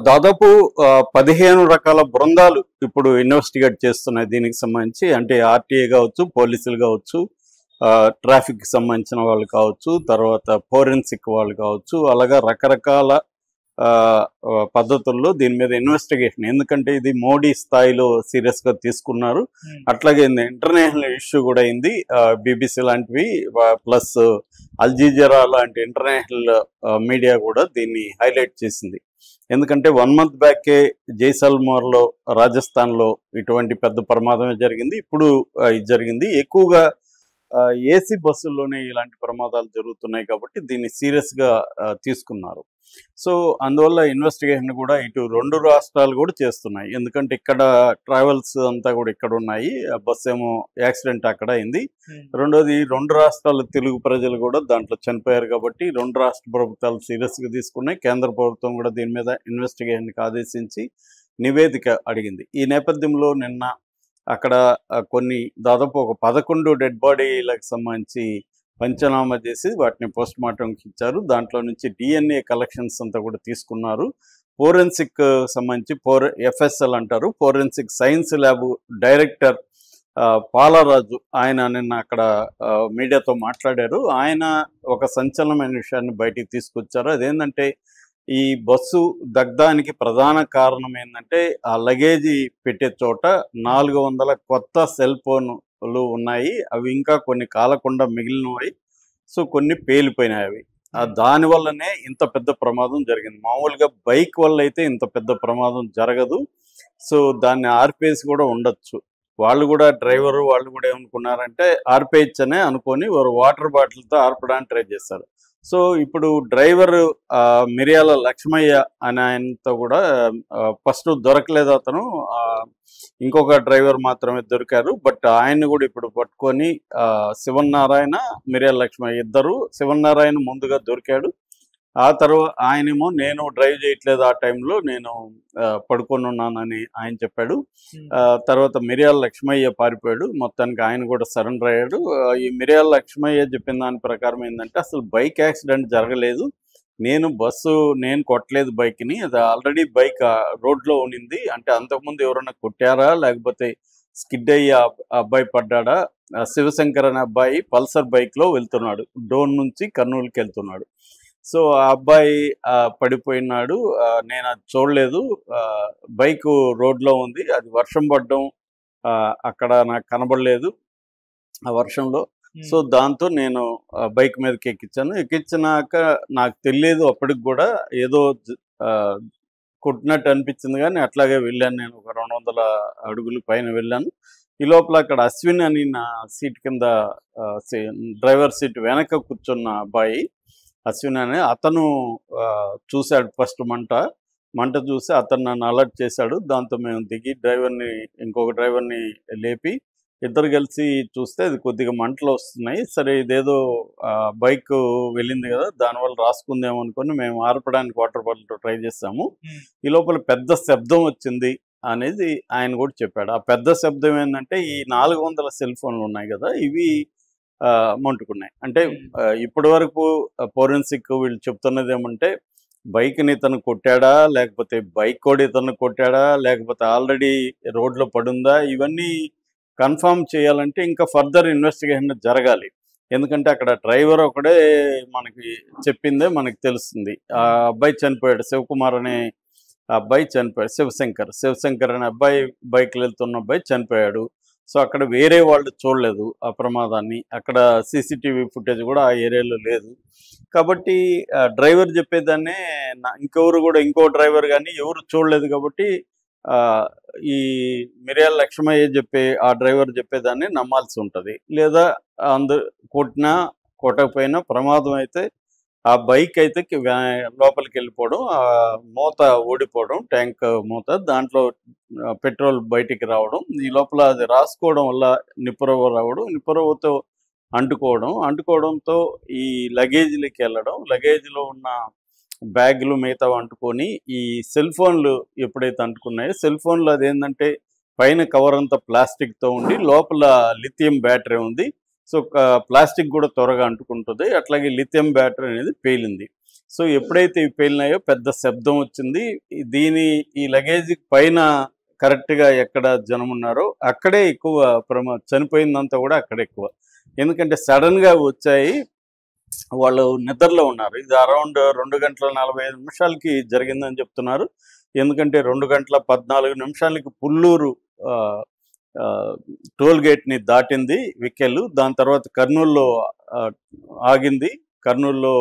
దాదాపు 15 రకాల బృందాలు ఇప్పుడు ఇన్వెస్టిగేట్ చేస్తున్నాయి దీనికి సంబంధించి. అంటే ఆర్టీఏ కావచ్చు, పోలీసులు కావచ్చు, ట్రాఫిక్ సంబంధించిన వాళ్ళు కావచ్చు, తర్వాత ఫోరెన్సిక్ వాళ్ళు కావచ్చు, అలాగా రకరకాల పద్ధతుల్లో దీని మీద ఇన్వెస్టిగేషన్. ఎందుకంటే ఇది మోడీ స్థాయిలో సీరియస్గా తీసుకున్నారు. అట్లాగే ఇంటర్నేషనల్ ఇష్యూ కూడా అయింది. బీబీసీ లాంటివి ప్లస్ అల్ జజీరా లాంటి ఇంటర్నేషనల్ మీడియా కూడా దీన్ని హైలైట్ చేసింది. ఎందుకంటే 1 month బ్యాకే జైసల్మర్లో, రాజస్థాన్లో ఇటువంటి పెద్ద ప్రమాదమే జరిగింది. ఇప్పుడు ఇది జరిగింది. ఎక్కువగా ఏసీ బస్సుల్లోనే ఇలాంటి ప్రమాదాలు జరుగుతున్నాయి కాబట్టి దీన్ని సీరియస్గా తీసుకున్నారు. సో అందువల్ల ఇన్వెస్టిగేషన్ కూడా ఇటు 2 రాష్ట్రాలు కూడా చేస్తున్నాయి. ఎందుకంటే ఇక్కడ ట్రావెల్స్ అంతా కూడా ఇక్కడ ఉన్నాయి, బస్సు ఏమో యాక్సిడెంట్ అక్కడ అయింది. రెండోది 2 రాష్ట్రాల తెలుగు ప్రజలు కూడా దాంట్లో చనిపోయారు కాబట్టి 2 రాష్ట్ర ప్రభుత్వాలు సీరియస్గా తీసుకున్నాయి. కేంద్ర ప్రభుత్వం కూడా దీని మీద ఇన్వెస్టిగేషన్కి ఆదేశించి నివేదిక అడిగింది. ఈ నేపథ్యంలో నిన్న అక్కడ కొన్ని దాదాపు ఒక 11 డెడ్ బాడీలకు సంబంధించి పంచనామా చేసి వాటిని పోస్ట్ మార్టంకి ఇచ్చారు. దాంట్లో నుంచి DNA కలెక్షన్స్ అంతా కూడా తీసుకున్నారు. ఫోరెన్సిక్ సంబంధించి FSL అంటారు, forensic science lab director Palaraju, ఆయన నిన్న అక్కడ మీడియాతో మాట్లాడారు. ఆయన ఒక సంచలనమైన విషయాన్ని బయటికి తీసుకొచ్చారు. అదేంటంటే ఈ బస్సు దగ్ధానికి ప్రధాన కారణం ఏంటంటే ఆ లగేజీ పెట్టే చోట 400 కొత్త సెల్ ఫోన్లు ఉన్నాయి. అవి ఇంకా కొన్ని కాలకుండా మిగిలినవి. సో కొన్ని పేలిపోయినాయి అవి. దానివల్లనే ఇంత పెద్ద ప్రమాదం జరిగింది. మామూలుగా బైక్ వల్ల అయితే ఇంత పెద్ద ప్రమాదం జరగదు. సో దాన్ని ఆర్పేసి కూడా ఉండొచ్చు. వాళ్ళు కూడా డ్రైవరు వాళ్ళు కూడా ఏమనుకున్నారంటే ఆర్పేయచ్చనే అనుకొని వారు వాటర్ బాటిల్తో ఆర్పడానికి ట్రై చేస్తారు. సో ఇప్పుడు డ్రైవర్ మిర్యాల లక్ష్మయ్య అనే ఆయనతో కూడా ఫస్ట్ దొరకలేదు అతను, ఇంకొక డ్రైవర్ మాత్రమే దొరికారు. బట్ ఆయన్ని కూడా ఇప్పుడు పట్టుకొని శివనారాయణ, మిర్యాల లక్ష్మయ్య ఇద్దరు, శివనారాయణ ముందుగా దొరికాడు. ఆ తర్వాత ఆయనేమో నేను డ్రైవ్ చేయట్లేదు, ఆ టైంలో నేను పడుకొని ఉన్నానని ఆయన చెప్పాడు. తర్వాత మిర్యాల లక్ష్మయ్య పారిపోయాడు. మొత్తానికి ఆయన కూడా సరెండర్ అయ్యాడు. ఈ మిర్యాల లక్ష్మయ్య చెప్పిన దాని ప్రకారం ఏంటంటే అసలు బైక్ యాక్సిడెంట్ జరగలేదు, నేను కొట్టలేదు బైక్ని, అది ఆల్రెడీ బైక్ రోడ్లో ఉన్నింది. అంటే అంతకుముందు ఎవరైనా కొట్టారా లేకపోతే స్కిడ్ అయ్యి అబ్బాయి పడ్డాడా? శివశంకర్ అనే అబ్బాయి పల్సర్ బైక్లో వెళ్తున్నాడు, డోన్ నుంచి కర్నూలుకి వెళ్తున్నాడు. సో ఆ అబ్బాయి పడిపోయినాడు, నేను అది చూడలేదు, బైక్ రోడ్లో ఉంది, అది వర్షం పడడం అక్కడ నాకు కనబడలేదు ఆ వర్షంలో. సో దాంతో నేను బైక్ మీదకి ఎక్కించినాక నాకు తెలియదు అప్పటికి కూడా, ఏదో కొట్టినట్టు అనిపించింది కానీ అట్లాగే వెళ్ళాను. నేను ఒక 200 అడుగులు పైన వెళ్ళాను. ఈ లోపల అక్కడ అశ్విన్ అని నా సీట్ కింద డ్రైవర్ సీట్ వెనక కూర్చున్న అబ్బాయి అశ్విన్ అనే అతను చూశాడు. ఫస్ట్ మంట చూసి అతను నన్ను అలర్ట్ చేశాడు. దాంతో మేము దిగి ఇంకొక డ్రైవర్ని లేపి ఇద్దరు కలిసి చూస్తే అది కొద్దిగా మంటలు వస్తున్నాయి. సరే ఇదేదో బైక్ వెళ్ళింది కదా, దానివల్ల రాసుకుందేమో అనుకుని మేము ఆర్పడానికి వాటర్ బాటిల్తో ట్రై చేస్తాము. ఈ లోపల పెద్ద శబ్దం వచ్చింది అనేది ఆయన కూడా చెప్పాడు. ఆ పెద్ద శబ్దం ఏంటంటే ఈ 400 సెల్ ఫోన్లు ఉన్నాయి కదా, ఇవి మంటుకున్నాయి. అంటే ఇప్పటి వరకు ఫోరెన్సిక్ వీళ్ళు చెప్తున్నది ఏమంటే బైక్ని ఇతను కొట్టాడా, లేకపోతే బైక్ కూడా ఇతను కొట్టాడా, లేకపోతే ఆల్రెడీ రోడ్లో పడుందా, ఇవన్నీ కన్ఫర్మ్ చేయాలంటే ఇంకా ఫర్దర్ ఇన్వెస్టిగేషన్ జరగాలి. ఎందుకంటే అక్కడ డ్రైవర్ ఒకడే మనకి చెప్పిందే మనకి తెలుస్తుంది. ఆ అబ్బాయి చనిపోయాడు, శివకుమార్ అనే అబ్బాయి చనిపోయాడు, శివశంకర్ అనే అబ్బాయి బైక్లో వెళ్తున్న అబ్బాయి చనిపోయాడు. సో అక్కడ వేరే వాళ్ళు చూడలేదు ఆ ప్రమాదాన్ని, అక్కడ CCTV ఫుటేజ్ కూడా ఆ ఏరియాలో లేదు. కాబట్టి డ్రైవర్ చెప్పేదాన్నే ఇంకో డ్రైవర్ కానీ ఎవరు చూడలేదు కాబట్టి ఈ మిర్యాల లక్ష్మయ్య ఆ డ్రైవర్ చెప్పేదాన్ని నమ్మాల్సి ఉంటుంది. లేదా కొట్టకపోయినా ప్రమాదం అయితే ఆ బైక్ అయితే లోపలికి వెళ్ళిపోవడం, ఆ మూత ఊడిపోవడం, ట్యాంక్ మూత, దాంట్లో పెట్రోల్ బయటికి రావడం, ఈ లోపల అది రాసుకోవడం వల్ల నిప్పురవ్వ రావడం, నిప్పురవ్వతో అంటుకోవడంతో ఈ లగేజీలకి వెళ్ళడం, లగేజీలో ఉన్న బ్యాగులు మిగతా అంటుకొని ఈ సెల్ ఫోన్లు ఎప్పుడైతే అంటుకున్నాయో, సెల్ ఫోన్లు అదేంటంటే పైన కవర్ అంతా ప్లాస్టిక్తో ఉండి లోపల లిథియం బ్యాటరీ ఉంది. సో ప్లాస్టిక్ కూడా త్వరగా అంటుకుంటుంది. అట్లాగే లిథియం బ్యాటరీ అనేది పేలింది. సో ఎప్పుడైతే ఇవి పేలినాయో పెద్ద శబ్దం వచ్చింది. ఈ లగేజ్ పైన కరెక్ట్గా ఎక్కడ జనం ఉన్నారో అక్కడే ఎక్కువ చనిపోయిందంతా కూడా అక్కడే ఎక్కువ. ఎందుకంటే సడన్గా వచ్చాయి, వాళ్ళు నిద్రలో ఉన్నారు. ఇది అరౌండ్ 2 గంటల 45 నిమిషాలకి జరిగిందని చెప్తున్నారు. ఎందుకంటే 2 గంటల 14 నిమిషాలకి పుల్లూరు టోల్ గేట్ని దాటింది వెహికల్. దాని తర్వాత కర్నూలులో ఆగింది. కర్నూలులో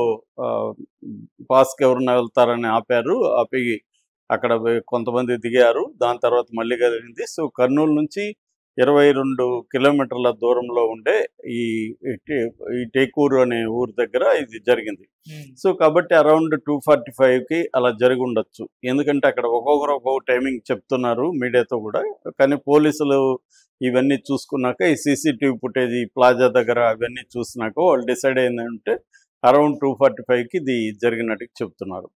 పాస్కి ఎవరన్నా వెళ్తారని ఆపారు. ఆపి అక్కడ కొంతమంది దిగారు. దాని తర్వాత మళ్ళీ కలిగింది. సో కర్నూలు నుంచి 22 కిలోమీటర్ల దూరంలో ఉండే ఈ టేకూరు అనే ఊరు దగ్గర ఇది జరిగింది. సో కాబట్టి అరౌండ్ 2:45కి అలా జరిగి ఉండొచ్చు. ఎందుకంటే అక్కడ ఒక్కొక్కరు ఒక్కొక్క టైమింగ్ చెప్తున్నారు మీడియాతో కూడా. కానీ పోలీసులు ఇవన్నీ చూసుకున్నాక, ఈ సీసీటీవీ ఫుటేజ్ ఈ ప్లాజా దగ్గర అవన్నీ చూసినాక వాళ్ళు డిసైడ్ అయిందంటే అరౌండ్ 2:45కి ఇది జరిగినట్టు చెప్తున్నారు.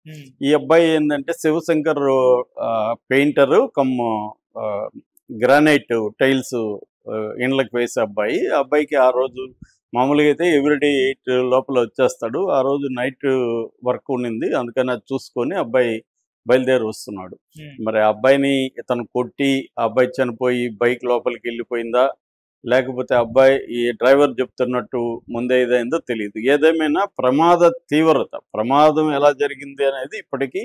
ఈ అబ్బాయి ఏంటంటే Shivashankar painter cum granite tiles ఇండ్లకు వేసే అబ్బాయి. ఆ అబ్బాయికి ఆ రోజు మామూలుగా అయితే ఎవ్రీడే 8 లోపల వచ్చేస్తాడు. ఆ రోజు నైట్ వర్క్ ఉండింది. అందుకని అది చూసుకొని అబ్బాయి బయలుదేరి వస్తున్నాడు. మరి ఆ అబ్బాయిని ఇతను కొట్టి ఆ అబ్బాయి చనిపోయి బైక్ లోపలికి వెళ్ళిపోయిందా, లేకపోతే అబ్బాయి ఈ డ్రైవర్ చెప్తున్నట్టు ముందే ఇదైందో తెలియదు. ఏదేమైనా ప్రమాదం ఎలా జరిగింది అనేది ఇప్పటికీ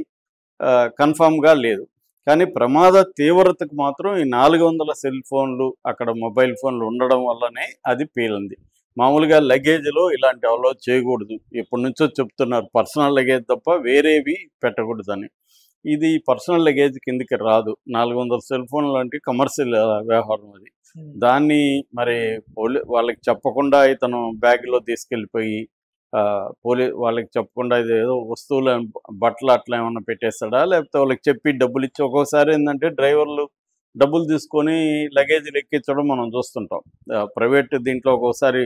కన్ఫామ్గా లేదు. కానీ ప్రమాద తీవ్రతకు మాత్రం ఈ 400 సెల్ ఫోన్లు అక్కడ మొబైల్ ఫోన్లు ఉండడం వల్లనే అది పేలింది. మామూలుగా లగేజ్లో ఇలాంటి అలో చేయకూడదు, ఎప్పటి నుంచో చెప్తున్నారు. పర్సనల్ లగేజ్ తప్ప వేరేవి పెట్టకూడదని. ఇది పర్సనల్ లగేజ్ కిందికి రాదు. 400 సెల్ ఫోన్ లాంటి కమర్షియల్ వ్యవహారం అది. దాన్ని మరి వాళ్ళకి చెప్పకుండా ఇతను బ్యాగ్లో తీసుకెళ్ళిపోయి వాళ్ళకి చెప్పకుండా ఇది ఏదో వస్తువులు బట్టలు అట్లా ఏమన్నా పెట్టేస్తాడా, లేకపోతే వాళ్ళకి చెప్పి డబ్బులు ఇచ్చి. ఒక్కోసారి ఏంటంటే డ్రైవర్లు డబ్బులు తీసుకొని లగేజీలు ఎక్కించడం మనం చూస్తుంటాం. ప్రైవేట్ దీంట్లో ఒక్కోసారి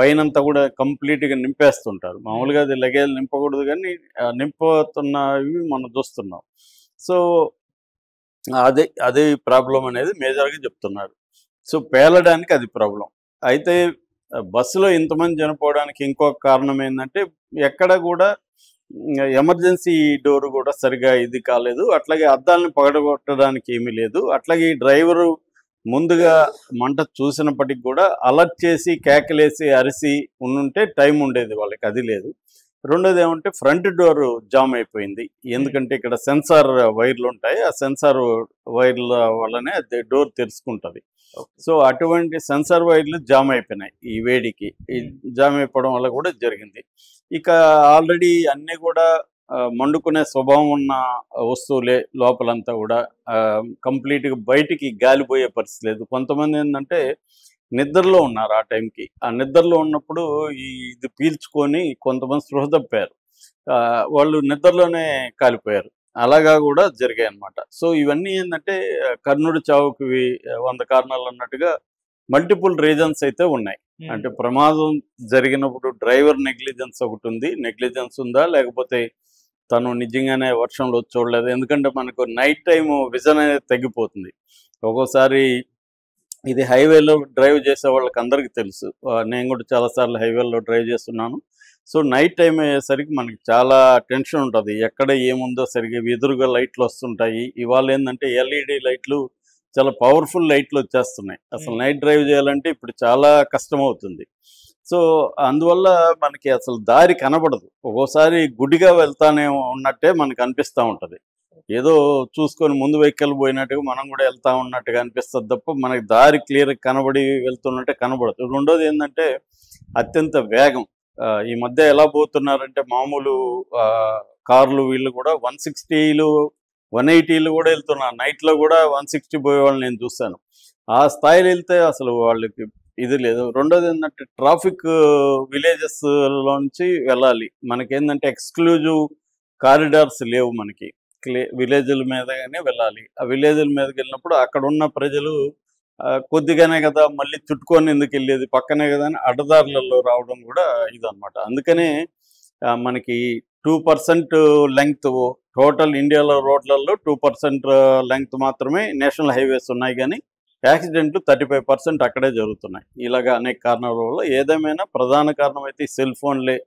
పైనంతా కూడా కంప్లీట్గా నింపేస్తుంటారు. మామూలుగా అది లగేజ్ నింపకూడదు, కానీ నింపుతున్నవి మనం చూస్తున్నాం. సో అదే ప్రాబ్లం అనేది మేజర్గా చెప్తున్నారు. సో పేలడానికి అది ప్రాబ్లం. అయితే బస్సులో ఇంతమంది చనిపోవడానికి ఇంకొక కారణం ఏంటంటే ఎక్కడ కూడా ఎమర్జెన్సీ డోర్ కూడా సరిగా ఇది కాలేదు. అట్లాగే అద్దాలను పగడగొట్టడానికి ఏమీ లేదు. అట్లాగే ఈ డ్రైవరు ముందుగా మంట చూసినప్పటికి కూడా అలర్ట్ చేసి కేకలేసి అరిసి ఉండుంటే టైం ఉండేది వాళ్ళకి, అది లేదు. రెండోది ఏమంటే ఫ్రంట్ డోర్ జామ్ అయిపోయింది. ఎందుకంటే ఇక్కడ సెన్సార్ వైర్లు ఉంటాయి. ఆ సెన్సార్ వైర్ల వల్లనే డోర్ తెరుచుకుంటుంది. సో అటువంటి సెన్సార్ వైర్లు జామ్ అయిపోయినాయి ఈ వేడికి. ఈ జామ్ అయిపోవడం వల్ల కూడా జరిగింది. ఇక ఆల్రెడీ అన్నీ కూడా మండుకునే స్వభావం ఉన్న వస్తువులే లోపలంతా కూడా. కంప్లీట్గా బయటికి గాలిపోయే పరిస్థితి లేదు. కొంతమంది ఏంటంటే నిద్రలో ఉన్నారు ఆ టైంకి. ఆ నిద్రలో ఉన్నప్పుడు ఇది పీల్చుకొని కొంతమంది స్పృహ తప్పారు. వాళ్ళు నిద్రలోనే కాలిపోయారు. అలాగా కూడా జరిగాయి అన్నమాట. సో ఇవన్నీ ఏంటంటే కర్ణుడి చావుకి 100 కారణాలు అన్నట్టుగా మల్టిపుల్ రీజన్స్ అయితే ఉన్నాయి. అంటే ప్రమాదం జరిగినప్పుడు డ్రైవర్ నెగ్లిజెన్స్ ఒకటి ఉంది. నెగ్లిజెన్స్ ఉందా, లేకపోతే తను నిజంగానే వర్షంలో చూడలేదు. ఎందుకంటే మనకు నైట్ టైం విజన్ అనేది తగ్గిపోతుంది. ఒక్కోసారి ఇది హైవేలో డ్రైవ్ చేసే వాళ్ళకి అందరికీ తెలుసు. నేను కూడా చాలాసార్లు హైవేలో డ్రైవ్ చేస్తున్నాను. సో నైట్ టైం అయ్యేసరికి మనకి చాలా టెన్షన్ ఉంటుంది. ఎక్కడ ఏముందో సరిగ్గా ఎదురుగా లైట్లు వస్తుంటాయి. ఇవాళ ఏంటంటే ఎల్ఈడి లైట్లు, చాలా పవర్ఫుల్ లైట్లు వచ్చేస్తున్నాయి. అసలు నైట్ డ్రైవ్ చేయాలంటే ఇప్పుడు చాలా కష్టమవుతుంది. సో అందువల్ల మనకి అసలు దారి కనబడదు. ఒక్కోసారి గుడిగా వెళ్తానే ఉన్నట్టే మనకు అనిపిస్తూ ఉంటుంది. ఏదో చూసుకొని ముందు వెహికల్ పోయినట్టుగా మనం కూడా వెళ్తా ఉన్నట్టుగా అనిపిస్తుంది తప్ప మనకి దారి క్లియర్గా కనబడి వెళ్తున్నట్టే కనబడదు. రెండోది ఏంటంటే అత్యంత వేగం. ఈ మధ్య ఎలా పోతున్నారంటే మామూలు కార్లు వీళ్ళు కూడా 160లు 180లు కూడా వెళ్తున్నారు. నైట్లో కూడా 160 పోయే వాళ్ళు నేను చూశాను. ఆ స్థాయిలో వెళ్తే అసలు వాళ్ళకి ఇది లేదు. రెండోది ఏంటంటే ట్రాఫిక్ విలేజెస్లోంచి వెళ్ళాలి. మనకేంటంటే ఎక్స్క్లూజివ్ కారిడార్స్ లేవు మనకి. విలేజ్ల మీదగానే వెళ్ళాలి. ఆ విలేజ్ల మీదకి వెళ్ళినప్పుడు అక్కడ ఉన్న ప్రజలు కొద్దిగానే కదా మళ్ళీ చుట్టుకొని ఎందుకు వెళ్ళేది, పక్కనే కదా అని అడ్డదారులలో రావడం కూడా ఇదన్నమాట. అందుకనే మనకి 2% లెంగ్త్ టోటల్ ఇండియాలో రోడ్లలో 2% లెంగ్త్ మాత్రమే నేషనల్ హైవేస్ ఉన్నాయి. కానీ యాక్సిడెంట్లు 35% అక్కడే జరుగుతున్నాయి. ఇలాగా అనేక కారణాల వల్ల. ఏదేమైనా ప్రధాన కారణం అయితే సెల్ ఫోన్లే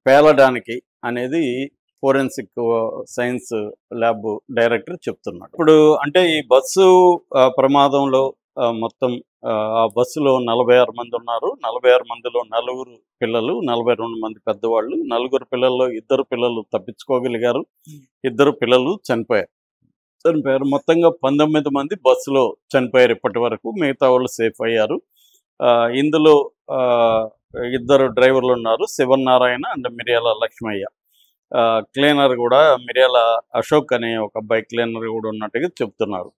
పేలడానికి అనేది ఫోరెన్సిక్ సైన్స్ ల్యాబ్ డైరెక్టర్ చెప్తున్నాడు. ఇప్పుడు అంటే ఈ బస్సు ప్రమాదంలో మొత్తం ఆ బస్సులో 46 మంది ఉన్నారు. 46 మందిలో 4 పిల్లలు, 42 మంది పెద్దవాళ్ళు. 4 పిల్లల్లో 2 పిల్లలు తప్పించుకోగలిగారు, 2 పిల్లలు చనిపోయారు. మొత్తంగా 19 మంది బస్సులో చనిపోయారు ఇప్పటి వరకు. మిగతా వాళ్ళు సేఫ్ అయ్యారు. ఇందులో 2 డ్రైవర్లు ఉన్నారు, శివనారాయణ అండ్ మిర్యాల లక్ష్మయ్య. క్లీనర్ కూడా మిర్యాల అశోక్ అనే ఒక అబ్బాయి క్లీనర్ కూడా ఉన్నట్టుగా చెప్తున్నారు.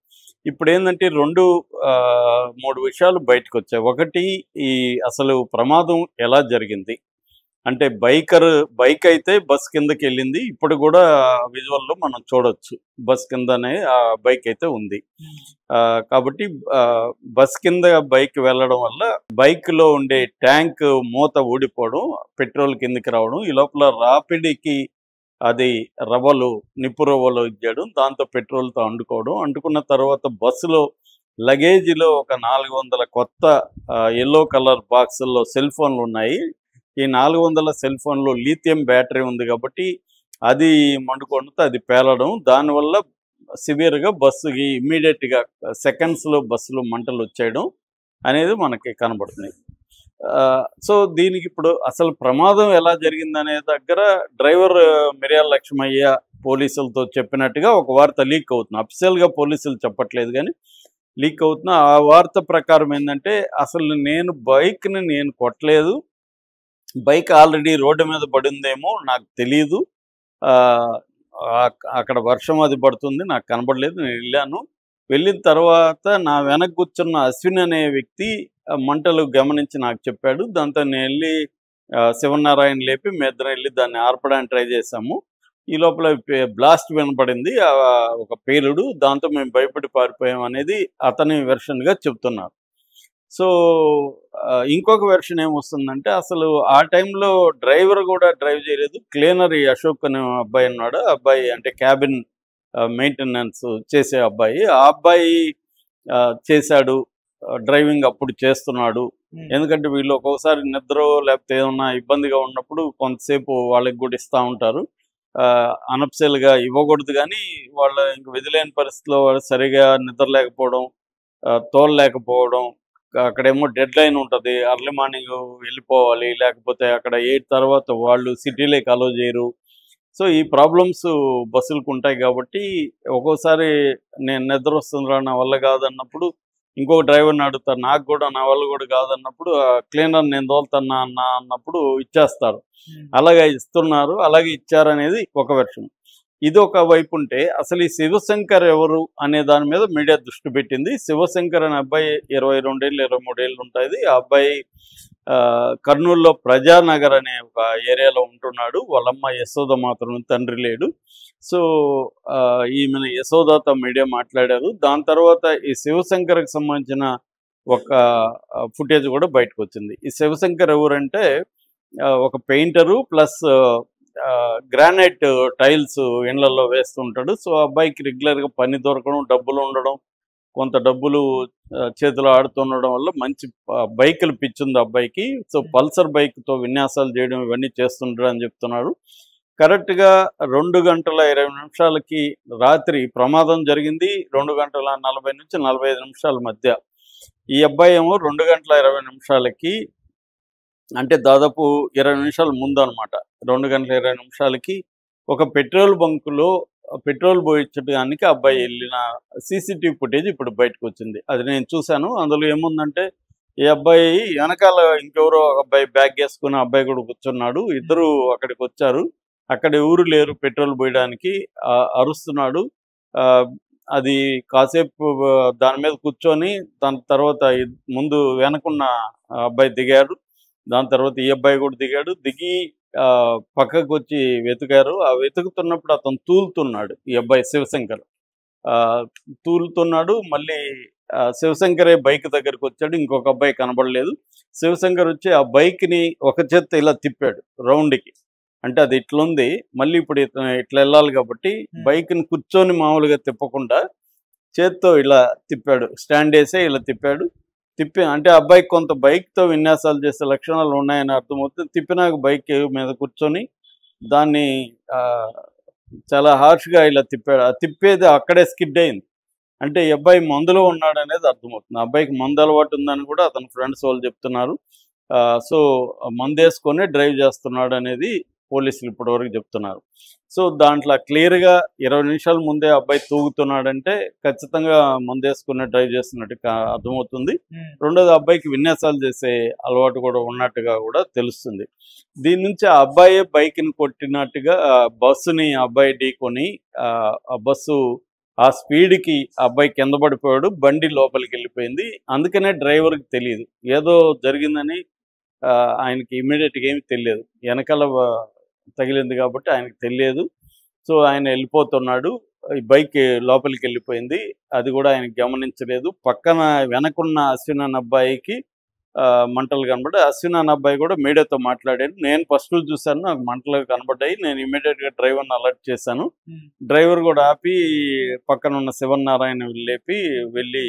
ఇప్పుడు ఏంటంటే 2-3 విషయాలు బయటకు వచ్చాయి. ఒకటి, ఈ అసలు ప్రమాదం ఎలా జరిగింది అంటే బైక్ అయితే బస్ కిందకి వెళ్ళింది. ఇప్పుడు కూడా విజువల్లో మనం చూడొచ్చు, బస్ కిందనే ఆ బైక్ అయితే ఉంది. కాబట్టి బస్ కింద బైక్ వెళ్ళడం వల్ల బైక్లో ఉండే ట్యాంక్ మూత ఊడిపోవడం, పెట్రోల్ కిందకి రావడం, ఈ లోపల రాపిడికి అది నిప్పు రవ్వలు ఇచ్చాడు, దాంతో పెట్రోల్తో అంటుకున్న తర్వాత బస్సులో లగేజీలో ఒక 400 కొత్త ఎల్లో కలర్ బాక్సుల్లో సెల్ ఫోన్లు ఉన్నాయి. ఈ 400 సెల్ ఫోన్లో లిథియం బ్యాటరీ ఉంది కాబట్టి అది మండుకోవడంతో అది పేలడం, దానివల్ల సివియర్గా బస్సుకి ఇమ్మీడియట్గా సెకండ్స్లో బస్సులో మంటలు వచ్చేయడం అనేది మనకి కనబడుతుంది. సో దీనికి ఇప్పుడు అసలు ప్రమాదం ఎలా జరిగిందనే దగ్గర డ్రైవర్ మిర్యాల లక్ష్మయ్య పోలీసులతో చెప్పినట్టుగా ఒక వార్త లీక్ అవుతుంది. అఫీషియల్గా పోలీసులు చెప్పట్లేదు కానీ లీక్ అవుతున్న ఆ వార్త ప్రకారం ఏంటంటే, అసలు బైక్ని నేను కొట్టలేదు, బైక్ ఆల్రెడీ రోడ్డు మీద పడిందేమో నాకు తెలియదు, అక్కడ వర్షం అది పడుతుంది నాకు కనబడలేదు, నేను వెళ్ళిన తర్వాత నా వెనక కూర్చున్న అశ్విన్ అనే వ్యక్తి మంటలు గమనించి నాకు చెప్పాడు. దాంతో నేను వెళ్ళి శివనారాయణ లేపి మేమిద్దరం వెళ్ళి దాన్ని ఆర్పడానికి ట్రై చేశాము. ఈ లోపల బ్లాస్ట్ వినపడింది, ఒక పేలుడు, దాంతో మేము భయపడి పారిపోయాం అనేది అతని వెర్షన్గా చెప్తున్నారు. సో ఇంకొక వెర్షన్ ఏమొస్తుందంటే, అసలు ఆ టైంలో డ్రైవర్ కూడా డ్రైవ్ చేయలేదు, క్లీనర్ అశోక్ అనే అబ్బాయి ఉన్నాడు, అబ్బాయి అంటే క్యాబిన్ మెయింటెనెన్స్ చేసే అబ్బాయి, ఆ అబ్బాయి చేశాడు, డ్రైవింగ్ అప్పుడు చేస్తున్నాడు. ఎందుకంటే వీళ్ళు ఒక్కొక్కసారి నిద్ర లేకపోతే ఏమన్నా ఇబ్బందిగా ఉన్నప్పుడు కొంతసేపు వాళ్ళకి కూడా ఇస్తూ ఉంటారు, అనఫ్సెల్గా ఇవ్వకూడదు కానీ వాళ్ళ ఇంక విధిలేని పరిస్థితిలో వాళ్ళు సరిగా నిద్ర లేకపోవడం, తోలలేకపోవడం, అక్కడేమో డెడ్ లైన్ ఉంటుంది, అర్లీ మార్నింగ్ వెళ్ళిపోవాలి, లేకపోతే అక్కడ 8 తర్వాత వాళ్ళు సిటీలోకి అలో చేయరు. సో ఈ ప్రాబ్లమ్స్ బస్సులకు ఉంటాయి కాబట్టి ఒక్కోసారి నేను నిద్ర వస్తుందిరా నా వల్ల కాదన్నప్పుడు ఇంకొక డ్రైవర్ని అడుగుతారు, నాకు కూడా నా వల్ల కూడా కాదన్నప్పుడు క్లీనర్ నేను తోలుతున్నా అన్నప్పుడు ఇచ్చేస్తారు. అలాగే ఇస్తున్నారు, అలాగే ఇచ్చారనేది ఒక వెర్షన్. ఇది ఒక వైపు ఉంటే, అసలు ఈ శివశంకర్ ఎవరు అనే దాని మీద మీడియా దృష్టి పెట్టింది. శివశంకర్ అనే అబ్బాయి 22 ఏళ్ళు 23 ఏళ్ళు ఉంటుంది. ఆ అబ్బాయి కర్నూలులో ప్రజానగర్ అనే ఒక ఏరియాలో ఉంటున్నాడు. వాళ్ళమ్మ యశోద మాత్రం, తండ్రి లేడు. సో ఈమెను యశోదతో మీడియా మాట్లాడారు. దాని తర్వాత ఈ శివశంకర్కి సంబంధించిన ఒక ఫుటేజ్ కూడా బయటకు వచ్చింది. ఈ శివశంకర్ ఎవరంటే ఒక పెయింటరు ప్లస్ గ్రానైట్ టైల్స్ ఇండ్లలో వేస్తుంటాడు. సో అబ్బాయికి రెగ్యులర్గా పని దొరకడం, డబ్బులు ఉండడం, కొంత డబ్బులు చేతిలో ఆడుతుండడం వల్ల మంచి బైకులు పిచ్చింది అబ్బాయికి. సో పల్సర్ బైక్తో విన్యాసాలు చేయడం ఇవన్నీ చేస్తుంటాడు అని చెప్తున్నాడు. కరెక్ట్గా 2 గంటల 20 నిమిషాలకి రాత్రి ప్రమాదం జరిగింది. 2 గంటల 40 నుంచి 45 నిమిషాల మధ్య ఈ అబ్బాయి ఏమో 2 గంటల 20 నిమిషాలకి, అంటే దాదాపు 20 నిమిషాల ముందు అనమాట, 2 గంటల 20 నిమిషాలకి ఒక పెట్రోల్ బంకులో పెట్రోల్ పోయించడానికి అబ్బాయి వెళ్ళిన సీసీటీవీ ఫుటేజ్ ఇప్పుడు బయటకు వచ్చింది. అది నేను చూశాను. అందులో ఏముందంటే, ఈ అబ్బాయి వెనకాల ఇంకెవరో ఒక అబ్బాయి బ్యాగ్ వేసుకుని అబ్బాయి కూడా కూర్చున్నాడు. ఇద్దరు అక్కడికి వచ్చారు. అక్కడ ఎవరు లేరు పెట్రోల్ పోయడానికి, అరుస్తున్నాడు. అది కాసేపు దాని మీద కూర్చొని దాని తర్వాత ముందు వెనకున్న అబ్బాయి దిగాడు. దాని తర్వాత ఈ అబ్బాయి కూడా దిగాడు. దిగి పక్కకు వచ్చి వెతికారు. ఆ వెతుకుతున్నప్పుడు అతను తూలుతున్నాడు. ఈ అబ్బాయి శివశంకర్ తూలుతున్నాడు. మళ్ళీ శివశంకరే బైక్ దగ్గరికి వచ్చాడు. ఇంకొక అబ్బాయి కనబడలేదు. శివశంకర్ వచ్చి ఆ బైక్ని ఒక చేత్తో ఇలా తిప్పాడు రౌండ్కి. అంటే అది ఇట్లుంది, మళ్ళీ ఇప్పుడు ఇట్లా వెళ్ళాలి కాబట్టి బైక్ని కూర్చొని మామూలుగా తిప్పకుండా చేత్తో ఇలా తిప్పాడు, స్టాండ్ వేసే ఇలా తిప్పాడు. తిప్పి అంటే అబ్బాయికి కొంత బైక్తో విన్యాసాలు చేసే లక్షణాలు ఉన్నాయని అర్థమవుతుంది. తిప్పినాక బైక్ మీద కూర్చొని దాన్ని చాలా హార్ష్గా ఇలా తిప్పాడు. ఆ తిప్పేది అక్కడే స్కిడ్ అయింది. అంటే ఈ అబ్బాయి మందులో ఉన్నాడనేది అర్థమవుతుంది. ఆ అబ్బాయికి మందు అలవాటు ఉందని కూడా అతని ఫ్రెండ్స్ వాళ్ళు చెప్తున్నారు. సో మందేసుకొని డ్రైవ్ చేస్తున్నాడు అనేది పోలీసులు ఇప్పటివరకు చెప్తున్నారు. సో దాంట్లో క్లియర్‌గా 20 నిమిషాల ముందే అబ్బాయి తూగుతున్నాడంటే ఖచ్చితంగా మందేసుకొని డ్రైవ్ చేస్తున్నట్టు అర్థమవుతుంది. రెండోది అబ్బాయికి విన్యాసాలు చేసే అలవాటు కూడా ఉన్నట్టుగా కూడా తెలుస్తుంది. దీని నుంచి ఆ అబ్బాయే బైక్‌ని కొట్టినట్టుగా బస్సుని అబ్బాయి ఢీకొని ఆ బస్సు ఆ స్పీడ్‌కి అబ్బాయి కింద పడిపోయాడు. బండి లోపలికెళ్ళిపోయింది. అందుకనే డ్రైవర్‌కి తెలీదు. ఏదో జరిగిందని ఆయనకి ఇమ్మీడియేట్‌గా ఏమి తెలియదు. వెనకాల తగిలింది కాబట్టి ఆయనకి తెలియదు. సో ఆయన వెళ్ళిపోతున్నాడు. ఈ బైక్ లోపలికెళ్ళిపోయింది. అది కూడా ఆయన గమనించలేదు. పక్కన వెనకున్న అశ్విన్ అన్న అబ్బాయికి మంటలు కనబడి అశ్విన్ అన్న అబ్బాయి కూడా మీడియాతో మాట్లాడాడు. నేను ఫస్ట్‌లో చూశాను. నాకు మంటలు కనబడ్డాయి. నేను ఇమ్మీడియేట్‌గా డ్రైవర్‌ని అలర్ట్ చేశాను. డ్రైవర్ కూడా ఆపి పక్కనున్న శివనారాయణ లేపి వెళ్ళి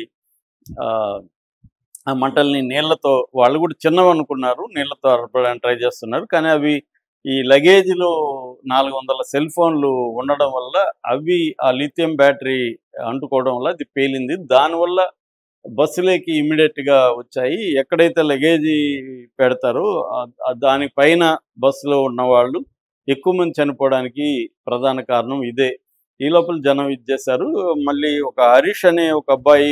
ఆ మంటల్ని నీళ్లతో, వాళ్ళు కూడా చిన్నవనుకున్నారు, నీళ్లతో అరపడానికి ట్రై చేస్తున్నారు. కానీ అవి ఈ లగేజ్‌లో 400 సెల్ ఫోన్లు ఉండడం వల్ల అవి ఆ లిథియం బ్యాటరీ అంటుకోవడం వల్ల అది పేలింది. దానివల్ల బస్సులోకి ఇమ్మీడియేట్‌గా వచ్చాయి. ఎక్కడైతే లగేజీ పెడతారో దానిపైన బస్సులో ఉన్నవాళ్ళు ఎక్కువ మంది చనిపోవడానికి ప్రధాన కారణం ఇదే. ఈ లోపల జనం ఇది చేశారు. మళ్ళీ ఒక హరీష్ అనే ఒక అబ్బాయి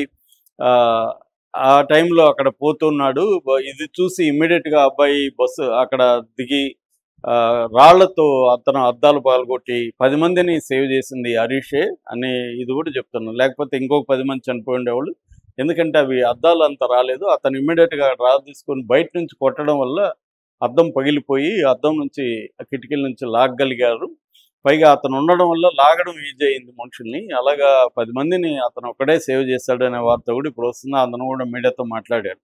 ఆ టైంలో అక్కడ పోతున్నాడు. ఇది చూసి ఇమ్మీడియేట్‌గా అబ్బాయి బస్సు అక్కడ దిగి రాళ్లతో అతను అద్దాలు పగలగొట్టి 10 మందిని సేవ్ చేసింది హరీషే అని ఇది కూడా చెప్తున్నాను. లేకపోతే ఇంకొక 10 మంది చనిపోయి ఉండేవాళ్ళు. ఎందుకంటే అవి అద్దాలు అంత రాలేదు. అతను ఇమ్మీడియేట్‌గా రాళ్ళు తీసుకొని బయట నుంచి కొట్టడం వల్ల అద్దం పగిలిపోయి అద్దం నుంచి కిటికీల నుంచి లాగగలిగారు. పైగా అతను ఉండడం వల్ల లాగడం ఈజీ అయింది మనుషుల్ని. అలాగా 10 మందిని అతను ఒక్కడే సేవ్ చేశాడనే వార్త కూడా ఇప్పుడు వస్తుంది. అతను కూడా మీడియాతో మాట్లాడాడు.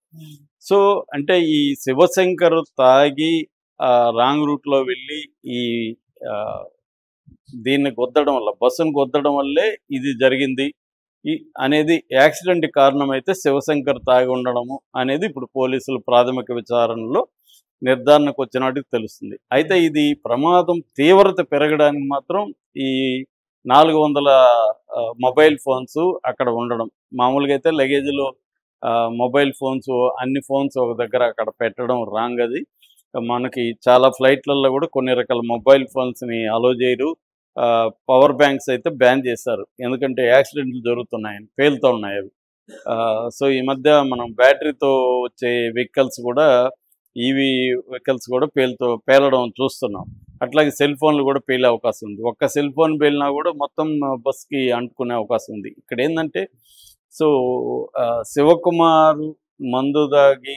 సో అంటే ఈ శివశంకర్ తాగి రాంగ్ రూట్లో వెళ్ళి ఈ దీన్ని గుద్దడం వల్ల, బస్సును గుద్దడం వల్లే ఇది జరిగింది అనేది యాక్సిడెంట్ కారణమైతే శివశంకర్ తాగి ఉండడము అనేది ఇప్పుడు పోలీసులు ప్రాథమిక విచారణలో నిర్ధారణకు వచ్చినట్టుకు తెలుస్తుంది. అయితే ఇది ప్రమాదం తీవ్రత పెరగడానికి మాత్రం ఈ 400 మొబైల్ ఫోన్స్ అక్కడ ఉండడం. మామూలుగా అయితే లగేజ్లో మొబైల్ ఫోన్స్, అన్ని ఫోన్స్ ఒక దగ్గర అక్కడ పెట్టడం రాంగ్. అది మనకి చాలా ఫ్లైట్లలో కూడా కొన్ని రకాల మొబైల్ ఫోన్స్ని అలో చేయరు. పవర్ బ్యాంక్స్ అయితే బ్యాన్ చేశారు. ఎందుకంటే యాక్సిడెంట్లు జరుగుతున్నాయని, పేలుతూ ఉన్నాయి అవి. సో ఈ మధ్య మనం బ్యాటరీతో వచ్చే వెహికల్స్ కూడా, ఈవీ వెహికల్స్ కూడా పేలడం చూస్తున్నాం. అట్లాగే సెల్ ఫోన్లు కూడా పేలే అవకాశం ఉంది. ఒక్క సెల్ ఫోన్ పేలినా కూడా మొత్తం బస్కి అంటుకునే అవకాశం ఉంది. ఇక్కడ ఏంటంటే సో శివకుమార్ మందు దాగి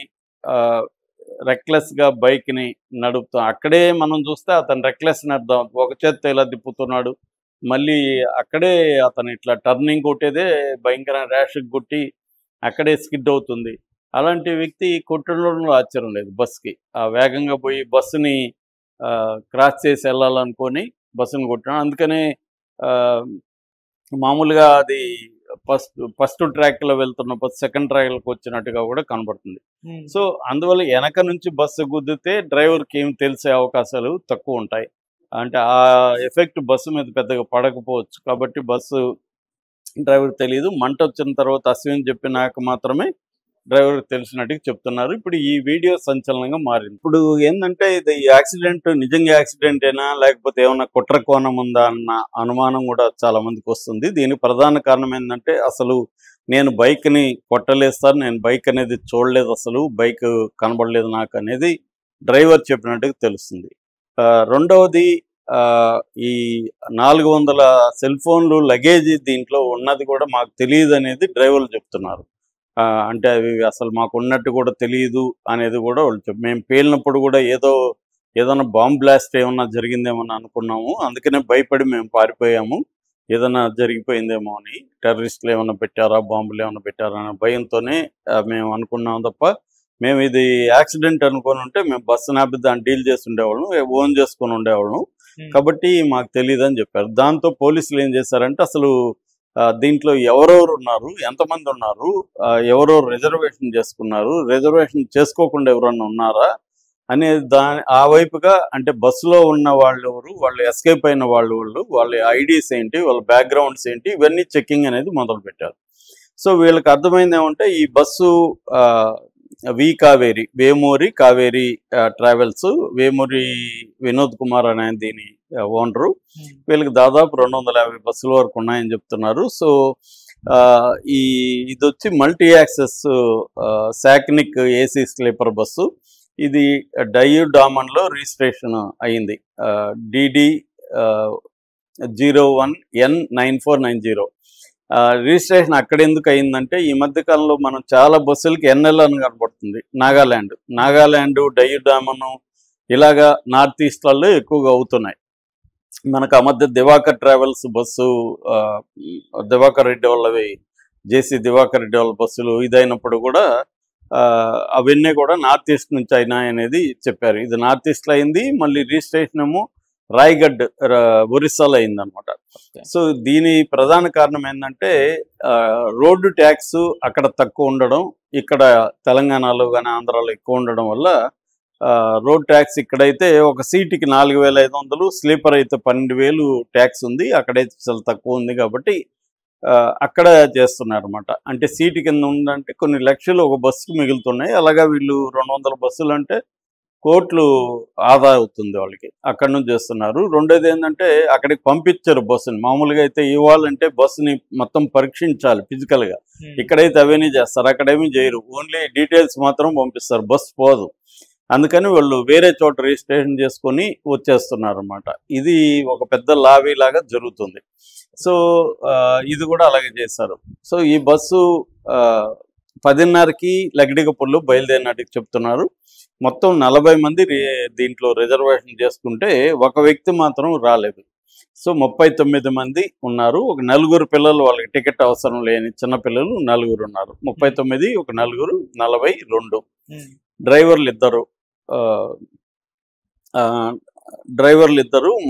రెక్లెస్గా బైక్ని నడుపుతాం. అక్కడే మనం చూస్తే అతను రెక్లెస్ని అర్థం. ఒక చేత్తో ఇలా తిప్పుతున్నాడు. మళ్ళీ అక్కడే అతను ఇట్లా టర్నింగ్ కొట్టేదే భయంకరంగా ర్యాష్కి కొట్టి అక్కడే స్కిడ్ అవుతుంది. అలాంటి వ్యక్తి కొట్టడంలో ఆశ్చర్యం లేదు. బస్కి వేగంగా పోయి బస్సుని క్రాస్ చేసి వెళ్ళాలనుకొని బస్సును కొట్టడం. అందుకనే మామూలుగా అది ఫస్ట్ ట్రాక్లో వెళ్తున్న బస్సు సెకండ్ ట్రాక్లోకి వచ్చినట్టుగా కూడా కనబడుతుంది. సో అందువల్ల వెనక నుంచి బస్సు గుద్దితే డ్రైవర్కి ఏం తెలిసే అవకాశాలు తక్కువ ఉంటాయి. అంటే ఆ ఎఫెక్ట్ బస్సు మీద పెద్దగా పడకపోవచ్చు. కాబట్టి బస్సు డ్రైవర్ తెలియదు. మంట వచ్చిన తర్వాత అశ్విన్ చెప్పినాక మాత్రమే డ్రైవర్కి తెలిసినట్టుగా చెప్తున్నారు. ఇప్పుడు ఈ వీడియో సంచలనంగా మారింది. ఇప్పుడు ఏంటంటే ఇది యాక్సిడెంట్ నిజంగా యాక్సిడెంటేనా లేకపోతే ఏమన్నా కుట్ర కోణం ఉందా అన్న అనుమానం కూడా చాలా మందికి వస్తుంది. దీనికి ప్రధాన కారణం ఏంటంటే అసలు నేను బైక్ని కొట్టలేదు సార్, నేను బైక్ అనేది చూడలేదు, అసలు బైక్ కనబడలేదు నాకు అనేది డ్రైవర్ చెప్పినట్టుగా తెలుస్తుంది. రెండవది ఈ 400 సెల్ ఫోన్లు లగేజీ దీంట్లో ఉన్నది కూడా మాకు తెలియదు అనేది డ్రైవర్లు చెప్తున్నారు. అంటే అవి అసలు మాకు ఉన్నట్టు కూడా తెలియదు అనేది కూడా వాళ్ళు మేము పేలినప్పుడు కూడా ఏదైనా బాంబ్ బ్లాస్ట్ ఏమన్నా జరిగిందేమని అనుకున్నాము. అందుకనే భయపడి మేము పారిపోయాము. ఏదైనా జరిగిపోయిందేమో అని, టెర్రరిస్టులు ఏమైనా పెట్టారా, బాంబులు ఏమైనా పెట్టారా అనే భయంతోనే మేము అనుకున్నాం తప్ప మేము ఇది యాక్సిడెంట్ అనుకొని ఉంటే మేము బస్సు నాపి దాన్ని డీల్ చేసి ఉండేవాళ్ళం, ఓన్ చేసుకొని ఉండేవాళ్ళం. కాబట్టి మాకు తెలియదు అని చెప్పారు. దాంతో పోలీసులు ఏం చేశారంటే అసలు దీంట్లో ఎవరెవరు ఉన్నారు, ఎంతమంది ఉన్నారు, ఎవరెవరు రిజర్వేషన్ చేసుకున్నారు, రిజర్వేషన్ చేసుకోకుండా ఎవరన్నా ఉన్నారా అనే ఆ వైపుగా, అంటే బస్సులో ఉన్న వాళ్ళు ఎవరు, వాళ్ళు ఎస్కేప్ అయిన వాళ్ళ ఐడీస్ ఏంటి, వాళ్ళ బ్యాక్గ్రౌండ్స్ ఏంటి, ఇవన్నీ చెక్కింగ్ అనేది మొదలుపెట్టారు. సో వీళ్ళకి అర్థమైంది ఏమంటే ఈ బస్సు వేమూరి కావేరి ట్రావెల్స్, వేమూరి వినోద్ కుమార్ అనే దీని ఓనరు, వీళ్ళకి దాదాపు 250 బస్సుల వరకు ఉన్నాయని చెప్తున్నారు. సో ఇది వచ్చి మల్టీ యాక్సెస్ సాక్నిక్ ఏసీ స్లీపర్ బస్సు. ఇది డయ్యూ డామన్లో రిజిస్ట్రేషన్ అయింది, DD 01N9490. రిజిస్ట్రేషన్ అక్కడ ఎందుకు అయిందంటే ఈ మధ్య కాలంలో మనం చాలా బస్సులకి NL అని కనబడుతుంది. నాగాల్యాండ్ డయ్యూ డామన్ ఇలాగా నార్త్ ఈస్ట్లలో ఎక్కువగా అవుతున్నాయి. మనకు ఆ మధ్య దివాకర్ ట్రావెల్స్ బస్సు, దివాకర్ రెడ్డి వాళ్ళవి, జేసీ దివాకర్ రెడ్డి వాళ్ళ బస్సులు ఇదైనప్పుడు కూడా అవన్నీ కూడా నార్త్ ఈస్ట్ నుంచి అయినాయి అనేది చెప్పారు. ఇది నార్త్ ఈస్ట్లో అయింది, మళ్ళీ రిజిస్ట్రేషన్ ఏమో రాయ్గఢ్ ఒరిస్సాలో అయిందనమాట. సో దీని ప్రధాన కారణం ఏంటంటే రోడ్డు ట్యాక్స్ అక్కడ తక్కువ ఉండడం, ఇక్కడ తెలంగాణలో కానీ ఆంధ్రాలో ఎక్కువ ఉండడం వల్ల రోడ్ ట్యాక్స్ ఇక్కడైతే ఒక సీటుకి 4500, స్లీపర్ అయితే 12,000 ట్యాక్స్ ఉంది. అక్కడైతే చాలా తక్కువ ఉంది కాబట్టి అక్కడ చేస్తున్నారు అనమాట. అంటే సీటు కింద ఉందంటే కొన్ని లక్షలు ఒక బస్సుకు మిగులుతున్నాయి. అలాగా వీళ్ళు 200 బస్సులు అంటే కోట్లు ఆదా అవుతుంది వాళ్ళకి, అక్కడ నుంచి చేస్తున్నారు. రెండోది ఏంటంటే అక్కడికి పంపించారు బస్సుని. మామూలుగా అయితే ఇవ్వాలంటే బస్సుని మొత్తం పరీక్షించాలి ఫిజికల్గా, ఇక్కడైతే అవన్నీ చేస్తారు, అక్కడేమీ చేయరు, ఓన్లీ డీటెయిల్స్ మాత్రం పంపిస్తారు, బస్సు పోదు. అందుకని వాళ్ళు వేరే చోట రిజిస్ట్రేషన్ చేసుకొని వచ్చేస్తున్నారు అనమాట. ఇది ఒక పెద్ద లాబీ లాగా జరుగుతుంది. సో ఇది కూడా అలాగే చేశారు. సో ఈ బస్సు 10:30కి లగ్డిగపల్లి బయలుదేరినట్టుగా చెప్తున్నారు. మొత్తం 40 మంది దీంట్లో రిజర్వేషన్ చేసుకుంటే ఒక వ్యక్తి మాత్రం రాలేదు. సో 39 మంది ఉన్నారు. ఒక 4 పిల్లలు, వాళ్ళకి టికెట్ అవసరం లేని చిన్నపిల్లలు 4 ఉన్నారు. 39, ఒక 4, 42. డ్రైవర్లు ఇద్దరు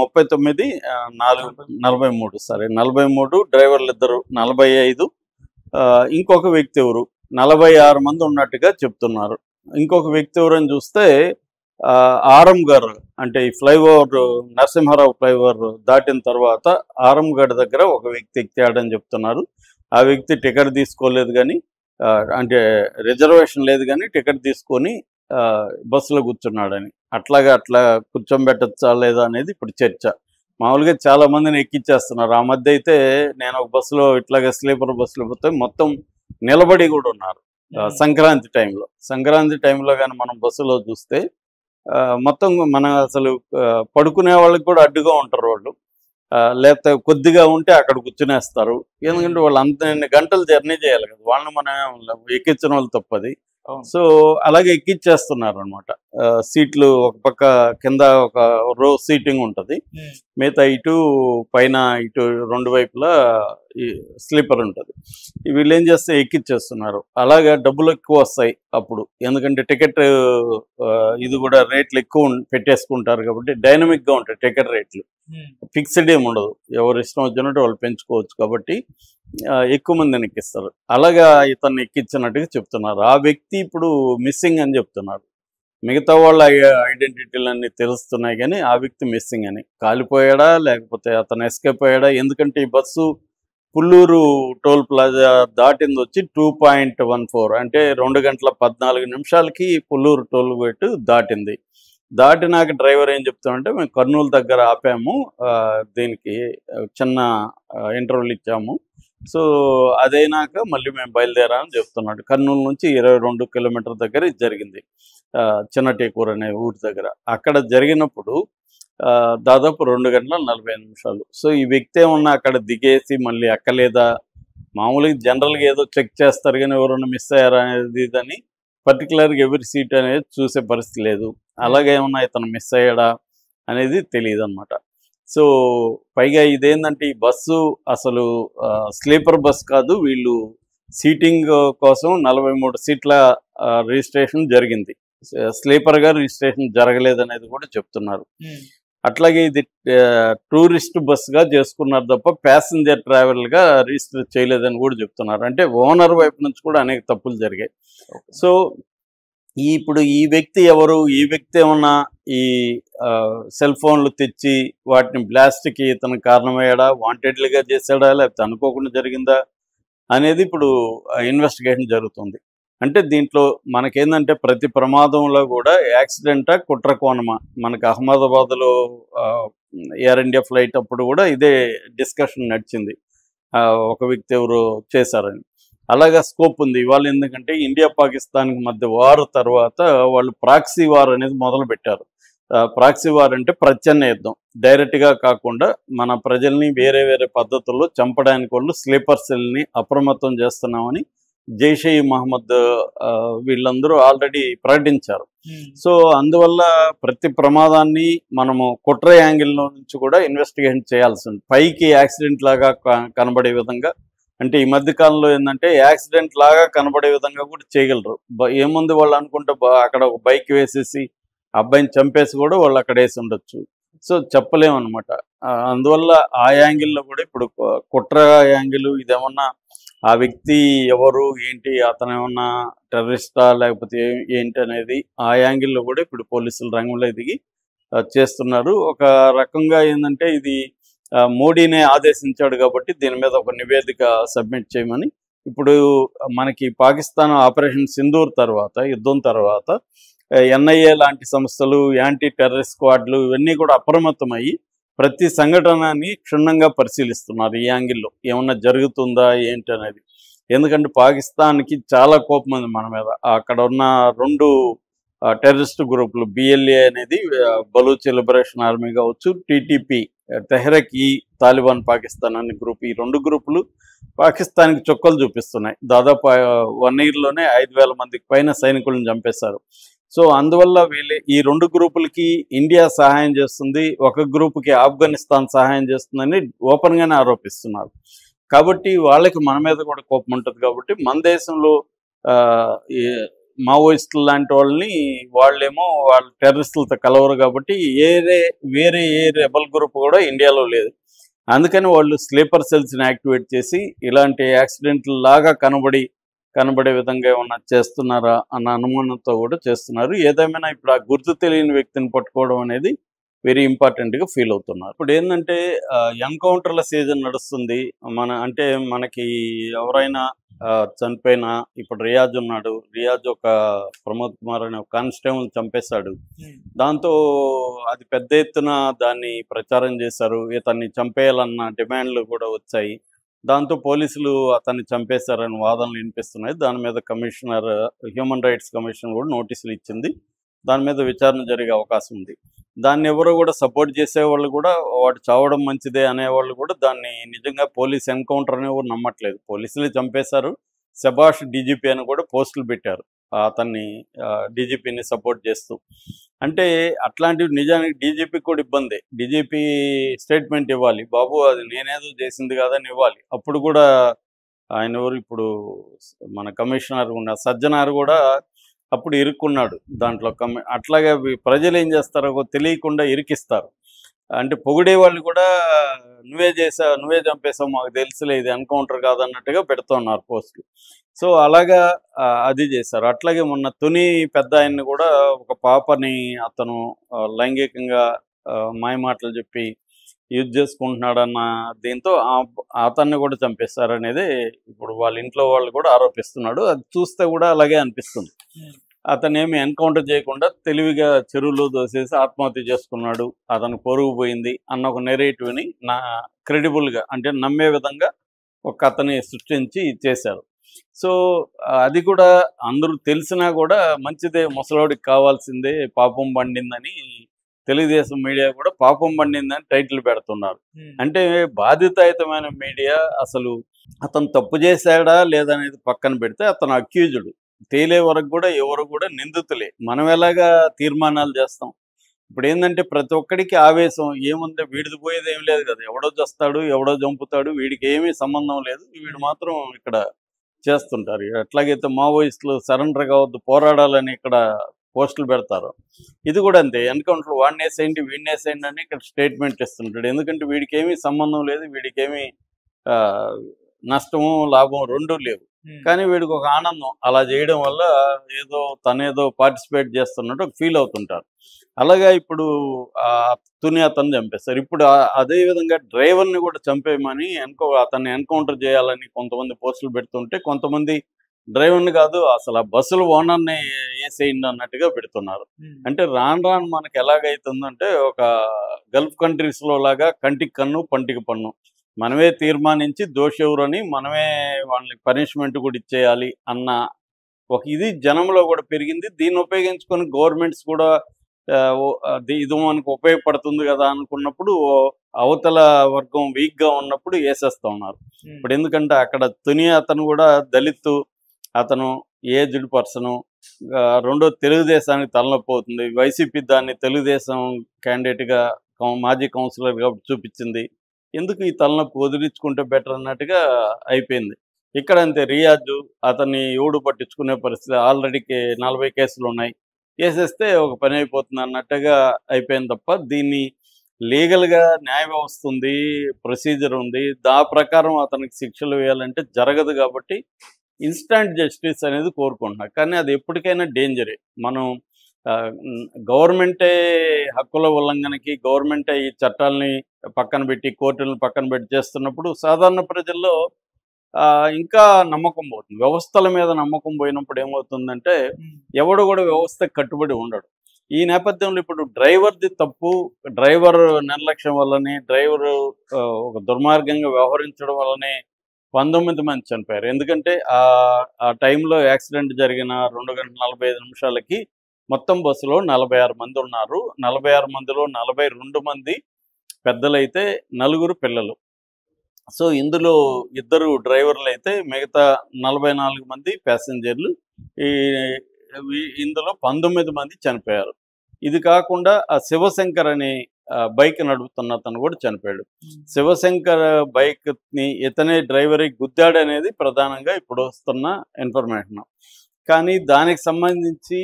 39, 43, సరే 43, డ్రైవర్లు ఇద్దరు 45, ఇంకొక వ్యక్తి ఎవరు 46 మంది ఉన్నట్టుగా చెప్తున్నారు. ఇంకొక వ్యక్తి ఎవరని చూస్తే ఆరంగఢ్, అంటే ఈ ఫ్లైఓవర్ నరసింహారావు ఫ్లైఓవర్ దాటిన తర్వాత ఆరంగఢ్ దగ్గర ఒక వ్యక్తి ఎక్కాడని చెప్తున్నారు. ఆ వ్యక్తి టికెట్ తీసుకోలేదు కానీ, అంటే రిజర్వేషన్ లేదు కానీ టికెట్ తీసుకొని బస్సులో కూర్చున్నాడని. అట్లా కూర్చోబెట్టచ్చా లేదా అనేది ఇప్పుడు చర్చ. మామూలుగా చాలా మందిని ఎక్కిచ్చేస్తున్నారు. ఆ మధ్య అయితే నేను ఒక బస్సులో ఇట్లాగే స్లీపర్ బస్సులో పోతే మొత్తం నిలబడి కూడా ఉన్నారు. సంక్రాంతి టైంలో కానీ మనం బస్సులో చూస్తే మొత్తం మనం అసలు పడుకునే వాళ్ళకి కూడా అడ్డుగా ఉంటారు వాళ్ళు, లేకపోతే కొద్దిగా ఉంటే అక్కడ కూర్చునేస్తారు. ఎందుకంటే వాళ్ళు అంత గంటలు జర్నీ చేయాలి కదా, వాళ్ళని మనం ఎక్కించిన వాళ్ళు తప్పది. సో అలాగే ఎక్కిచ్చేస్తున్నారు అనమాట. సీట్లు ఒక పక్క కింద ఒక రో సీటింగ్ ఉంటుంది, మిగతా ఇటు పైన ఇటు 2 వైపులా ఈ స్లీపర్ ఉంటుంది. వీళ్ళు ఏం చేస్తే ఎక్కిచ్చేస్తున్నారు. అలాగే డబ్బులు ఎక్కువ వస్తాయి అప్పుడు, ఎందుకంటే టికెట్ ఇది కూడా రేట్లు ఎక్కువ పెట్టేసుకుంటారు కాబట్టి డైనమిక్గా ఉంటాయి టికెట్ రేట్లు, ఫిక్స్డ్ ఏమి ఉండదు, ఎవరు ఇష్టం వచ్చినట్టు వాళ్ళు పెంచుకోవచ్చు కాబట్టి ఎక్కువ మందిని ఎక్కిస్తారు. అలాగా ఇతన్ని ఎక్కించినట్టుగా చెప్తున్నారు. ఆ వ్యక్తి ఇప్పుడు మిస్సింగ్ అని చెప్తున్నారు. మిగతా వాళ్ళ ఐడెంటిటీలన్నీ తెలుస్తున్నాయి కానీ ఆ వ్యక్తి మిస్సింగ్ అని. కాలిపోయాడా లేకపోతే అతను ఎస్కేప్ అయ్యాడా? ఎందుకంటే ఈ బస్సు పుల్లూరు టోల్ ప్లాజా దాటింది వచ్చి 2.14, అంటే 2 గంటల 14 నిమిషాలకి పుల్లూరు టోల్ గేట్ దాటింది. దాటినాక డ్రైవర్ ఏం చెప్తామంటే మేము కర్నూలు దగ్గర ఆపాము, దీనికి చిన్న ఇంటర్వ్యూలు ఇచ్చాము, సో అదైనాక మళ్ళీ మేము బయలుదేరామని చెప్తున్నాడు. కర్నూలు నుంచి 22 కిలోమీటర్ దగ్గర ఇది జరిగింది, చిన్న టేకూరు అనే ఊరి దగ్గర. అక్కడ జరిగినప్పుడు దాదాపు 2 గంటల 45 నిమిషాలు. సో ఈ వ్యక్తి ఏమన్నా అక్కడ దిగేసి మళ్ళీ ఎక్కలేదా, మామూలుగా జనరల్గా ఏదో చెక్ చేస్తారు కానీ ఎవరన్నా మిస్ అయ్యారా అనేది ఇదని పర్టికులర్గా ఎవరి సీట్ అనేది చూసే పరిస్థితి లేదు. అలాగే ఏమన్నా ఇతను మిస్ అయ్యాడా అనేది తెలియదు అనమాట. సో పైగా ఇదేంటంటే ఈ బస్సు అసలు స్లీపర్ బస్ కాదు, వీళ్ళు సీటింగ్ కోసం 43 సీట్ల రిజిస్ట్రేషన్ జరిగింది, స్లీపర్గా రిజిస్ట్రేషన్ జరగలేదనేది కూడా చెప్తున్నారు. అట్లాగే ఇది టూరిస్ట్ బస్సుగా చేసుకున్నారు తప్ప ప్యాసింజర్ ట్రావెల్గా రిజిస్టర్ చేయలేదని కూడా చెప్తున్నారు. అంటే ఓనర్ వైపు నుంచి కూడా అనేక తప్పులు జరిగాయి. సో ఇప్పుడు ఈ వ్యక్తి ఎవరు? ఈ వ్యక్తి ఏమన్నా ఈ సెల్ ఫోన్లు తెచ్చి వాటిని బ్లాస్ట్కి ఇతను కారణమయ్యాడా, వాంటెడ్లీగా చేశాడా, లేకపోతే అనుకోకుండా జరిగిందా అనేది ఇప్పుడు ఇన్వెస్టిగేషన్ జరుగుతుంది. అంటే దీంట్లో మనకేందంటే ప్రతి ప్రమాదంలో కూడా యాక్సిడెంటా, కుట్ర కోణమా? మనకు అహ్మదాబాద్లో ఎయిర్ ఇండియా ఫ్లైట్ అప్పుడు కూడా ఇదే డిస్కషన్ నడిచింది, ఒక వ్యక్తి ఎవరు చేశారని. అలాగా స్కోప్ ఉంది ఇవాళ. ఎందుకంటే ఇండియా పాకిస్తాన్కి మధ్య వార్ తర్వాత వాళ్ళు ప్రాక్సీ వార్ అనేది మొదలు పెట్టారు. ప్రాక్సీ వార్ అంటే ప్రచ్ఛన్న యుద్ధం, డైరెక్ట్గా కాకుండా మన ప్రజల్ని వేరే వేరే పద్ధతుల్లో చంపడానికి వాళ్ళు స్లీపర్ సెల్ని అప్రమత్తం చేస్తున్నామని జైషే మహమ్మద్ వీళ్ళందరూ ఆల్రెడీ ప్రకటించారు. సో అందువల్ల ప్రతి ప్రమాదాన్ని మనము కుట్ర యాంగిల్లో నుంచి కూడా ఇన్వెస్టిగేషన్ చేయాల్సి ఉంది. పైకి యాక్సిడెంట్ లాగా కనబడే విధంగా, అంటే ఈ మధ్య కాలంలో ఏంటంటే యాక్సిడెంట్ లాగా కనబడే విధంగా కూడా చేయగలరు. ఏముంది వాళ్ళు అనుకుంటే అక్కడ ఒక బైక్ వేసేసి అబ్బాయిని చంపేసి కూడా వాళ్ళు అక్కడ వేసి ఉండొచ్చు. సో చెప్పలేమన్నమాట. అందువల్ల ఆ యాంగిల్లో కూడా ఇప్పుడు కుట్ర యాంగిల్ ఇదేమన్నా ఆ వ్యక్తి ఎవరు ఏంటి, అతను ఏమన్నా టెర్రరిస్టా లేకపోతే ఏంటి అనేది ఆ యాంగిల్లో కూడా ఇప్పుడు పోలీసులు రంగంలో దిగి చేస్తున్నారు. ఒక రకంగా ఏంటంటే ఇది మోడీనే ఆదేశించాడు కాబట్టి దీని మీద ఒక నివేదిక సబ్మిట్ చేయమని. ఇప్పుడు మనకి పాకిస్తాన్ ఆపరేషన్ సింధూర్ తర్వాత, యుద్ధం తర్వాత ఎన్ఐఏ లాంటి సంస్థలు, యాంటీ టెర్రరిస్ట్ స్క్వాడ్లు ఇవన్నీ కూడా అప్రమత్తమయ్యి ప్రతి సంఘటనని క్షుణ్ణంగా పరిశీలిస్తున్నారు. ఈ యాంగిల్లో ఏమన్నా జరుగుతుందా ఏంటి అనేది. ఎందుకంటే పాకిస్తాన్కి చాలా కోపం ఉంది మన మీద. అక్కడ ఉన్న 2 టెర్రరిస్ట్ గ్రూపులు, బిఎల్ఏ అనేది బలూచ్ లిబరేషన్ ఆర్మీ కావచ్చు, టీటీపీ తెహ్రీక్ ఈ తాలిబాన్ పాకిస్తాన్ అనే గ్రూప్, ఈ 2 గ్రూపులు పాకిస్తాన్కి చుక్కలు చూపిస్తున్నాయి. దాదాపు 1 ఇయర్లోనే 5,000 మందికి పైన సైనికులను చంపేశారు. సో అందువల్ల ఈ 2 గ్రూపులకి ఇండియా సహాయం చేస్తుంది, ఒక గ్రూపుకి ఆఫ్ఘనిస్తాన్ సహాయం చేస్తుందని ఓపెన్గానే ఆరోపిస్తున్నారు. కాబట్టి వాళ్ళకి మన మీద కూడా కోపం ఉంటుంది. కాబట్టి మన దేశంలో మావోయిస్టులు లాంటి వాళ్ళేమో వాళ్ళు టెర్రరిస్టులతో కలవరు కాబట్టి వేరే ఏ రెబల్ గ్రూప్ కూడా ఇండియాలో లేదు. అందుకని వాళ్ళు స్లీపర్ సెల్స్ని యాక్టివేట్ చేసి ఇలాంటి యాక్సిడెంట్లు లాగా కనబడే విధంగా ఏమన్నా చేస్తున్నారా అన్న అనుమానంతో కూడా చేస్తున్నారు. ఏదేమైనా ఇప్పుడు ఆ గుర్తు తెలియని వ్యక్తిని పట్టుకోవడం అనేది వెరీ ఇంపార్టెంట్గా ఫీల్ అవుతున్నారు. ఇప్పుడు ఏంటంటే ఎన్కౌంటర్ల సీజన్ నడుస్తుంది. అంటే మనకి ఎవరైనా చనిపోయినా, ఇప్పుడు రియాజ్ ఉన్నాడు, రియాజ్ ఒక ప్రమోద్ కుమార్ అనే ఒక కానిస్టేబుల్ చంపేశాడు. దాంతో అది పెద్ద ఎత్తున దాన్ని ప్రచారం చేశారు, ఇతన్ని చంపేయాలన్న డిమాండ్లు కూడా వచ్చాయి. దాంతో పోలీసులు అతన్ని చంపేశారని వాదనలు వినిపిస్తున్నాయి. దాని మీద హ్యూమన్ రైట్స్ కమిషన్ కూడా నోటీసులు ఇచ్చింది. దాని మీద విచారణ జరిగే అవకాశం ఉంది. దాన్ని ఎవరు కూడా సపోర్ట్ చేసేవాళ్ళు కూడా వాడు చావడం మంచిదే అనేవాళ్ళు కూడా దాన్ని నిజంగా పోలీస్ ఎన్కౌంటర్ అని ఎవరు నమ్మట్లేదు. పోలీసులే చంపేశారు, శబాష్ డీజీపీ అని కూడా పోస్టులు పెట్టారు అతన్ని, డీజీపీని సపోర్ట్ చేస్తూ. అంటే అట్లాంటివి నిజానికి డీజీపీ కూడా ఇబ్బంది. డీజీపీ స్టేట్మెంట్ ఇవ్వాలి, బాబు అది నేనేదో చేసింది కాదని ఇవ్వాలి. అప్పుడు కూడా ఆయన ఎవరు, ఇప్పుడు మన కమిషనర్ ఉన్న సజ్జనార్ కూడా అప్పుడు ఇరుక్కున్నాడు దాంట్లో. అట్లాగే ప్రజలు ఏం చేస్తారో తెలియకుండా ఇరికిస్తారు. అంటే పొగిడే వాళ్ళు కూడా నువ్వే చంపేసావు, మాకు తెలుసులే, ఇది ఎన్కౌంటర్ కాదన్నట్టుగా పెడుతున్నారు పోస్టులు. సో అలాగా అది చేశారు. అట్లాగే మొన్న తుని పెద్ద ఆయన్ని కూడా ఒక పాపని అతను లైంగికంగా మాయమాటలు చెప్పి యూజ్ చేసుకుంటున్నాడన్న దీంతో అతన్ని కూడా చంపేస్తారనేది ఇప్పుడు వాళ్ళ ఇంట్లో వాళ్ళు కూడా ఆరోపిస్తున్నాడు. అది చూస్తే కూడా అలాగే అనిపిస్తుంది. అతనేమి ఎన్కౌంటర్ చేయకుండా తెలివిగా చెరువులో దోసేసి ఆత్మహత్య చేసుకున్నాడు, అతను పొరుగు పోయింది అన్న ఒక నెరేటివ్ని క్రెడిబుల్గా, అంటే నమ్మే విధంగా ఒక అతని సృష్టించి చేశారు. సో అది కూడా అందరూ తెలిసినా కూడా మంచిదే, ముసలోడికి కావాల్సిందే, పాపం పండిందని తెలుగుదేశం మీడియా కూడా పాపం పండిందని టైటిల్ పెడుతున్నారు. అంటే బాధ్యతాయుతమైన మీడియా అసలు అతను తప్పు చేశాడా లేదనేది పక్కన పెడితే అతను అక్యూజ్డ్, తేలే వరకు కూడా ఎవరు కూడా నిందితులే. మనం ఎలాగా తీర్మానాలు చేస్తాం? ఇప్పుడు ఏంటంటే ప్రతి ఒక్కడికి ఆవేశం ఏముంది, వీడిది పోయేది ఏం లేదు కదా, ఎవడో చేస్తాడు, ఎవడో చంపుతాడు, వీడికి ఏమీ సంబంధం లేదు, వీడు మాత్రం ఇక్కడ చేస్తుంటారు. ఎట్లాగైతే మావోయిస్టులు సరెండర్ కావద్దు, పోరాడాలని ఇక్కడ పోస్టులు పెడతారో ఇది కూడా అంతే. ఎన్కౌంటర్ వాడిని వేసేయండి వీడిని వేసేయండి అని ఇక్కడ స్టేట్మెంట్ ఇస్తుంటాడు. ఎందుకంటే వీడికి ఏమీ సంబంధం లేదు, వీడికి ఏమీ నష్టము లాభం రెండూ లేవు. కానీ వీడికి ఒక ఆనందం అలా చేయడం వల్ల ఏదో తనేదో పార్టిసిపేట్ చేస్తున్నట్టు ఫీల్ అవుతుంటారు. అలాగా ఇప్పుడు తుని అతను చంపేస్తారు. ఇప్పుడు అదే విధంగా డ్రైవర్ని కూడా చంపేయమని అతన్ని ఎన్కౌంటర్ చేయాలని కొంతమంది పోస్టులు పెడుతుంటే, కొంతమంది డ్రైవర్ని కాదు అసలు ఆ బస్సుల ఓనర్ని వేసేయండి అన్నట్టుగా పెడుతున్నారు. అంటే రాను రాను మనకి ఎలాగైతుందంటే ఒక గల్ఫ్ కంట్రీస్లో లాగా కంటికి కన్ను పంటికి పన్ను, మనమే తీర్మానించి దోషి ఎవరని మనమే వాళ్ళని పనిష్మెంట్ కూడా ఇచ్చేయాలి అన్న ఒక ఇది జనంలో కూడా పెరిగింది. దీన్ని ఉపయోగించుకొని గవర్నమెంట్స్ కూడా ఇది మనకు ఉపయోగపడుతుంది కదా అనుకున్నప్పుడు అవతల వర్గం వీక్గా ఉన్నప్పుడు వేసేస్తూ ఉన్నారు. ఇప్పుడు ఎందుకంటే అక్కడ తుని అతను కూడా దళిత్, అతను ఏజ్డ్ పర్సను, రెండో తెలుగుదేశానికి తలనొప్పి అవుతుంది. వైసీపీ దాన్ని తెలుగుదేశం క్యాండిడేట్గా మాజీ కౌన్సిలర్గా చూపించింది. ఎందుకు ఈ తలనొప్పి వదిలించుకుంటే బెటర్ అన్నట్టుగా అయిపోయింది. ఇక్కడ అంతే, రియాజు అతన్ని ఎవడు పట్టించుకునే పరిస్థితి, ఆల్రెడీ 40 కేసులు ఉన్నాయి, వేసేస్తే ఒక పని అయిపోతుంది అన్నట్టుగా అయిపోయింది తప్ప దీన్ని లీగల్గా న్యాయ వ్యవస్థ ఉంది, ప్రొసీజర్ ఉంది, దా ప్రకారం అతనికి శిక్షలు వేయాలంటే జరగదు. కాబట్టి ఇన్స్టాంట్ జస్టిస్ అనేది కోరుకుంటున్నారు. కానీ అది ఎప్పటికైనా డేంజరే. మనం గవర్నమెంటే హక్కుల ఉల్లంఘనకి, గవర్నమెంటే ఈ చట్టాలని పక్కన పెట్టి కోర్టులను పక్కన పెట్టి చేస్తున్నప్పుడు సాధారణ ప్రజల్లో ఇంకా నమ్మకం పోతుంది. వ్యవస్థల మీద నమ్మకం పోయినప్పుడు ఏమవుతుందంటే ఎవడు కూడా వ్యవస్థకు కట్టుబడి ఉండడు. ఈ నేపథ్యంలో ఇప్పుడు డ్రైవర్ది తప్పు, డ్రైవర్ నిర్లక్ష్యం వల్లనే, డ్రైవరు ఒక దుర్మార్గంగా వ్యవహరించడం వల్లనే 19 మంది చనిపోయారు. ఎందుకంటే ఆ టైంలో యాక్సిడెంట్ జరిగిన 2 గంటల 45 నిమిషాలకి మొత్తం బస్సులో 46 మంది ఉన్నారు. 46 మందిలో 42 మంది పెద్దలైతే, 4 పిల్లలు. సో ఇందులో 2 డ్రైవర్లు అయితే మిగతా 44 మంది ప్యాసింజర్లు. ఇందులో 19 మంది చనిపోయారు. ఇది కాకుండా ఆ శివశంకర్ అనే బైక్ నడుపుతున్న అతను కూడా చనిపోయాడు. శివశంకర్ బైక్ని ఇతనే డ్రైవర్ గుద్దాడు అనేది ప్రధానంగా ఇప్పుడు వస్తున్న ఇన్ఫర్మేషన్. కానీ దానికి సంబంధించి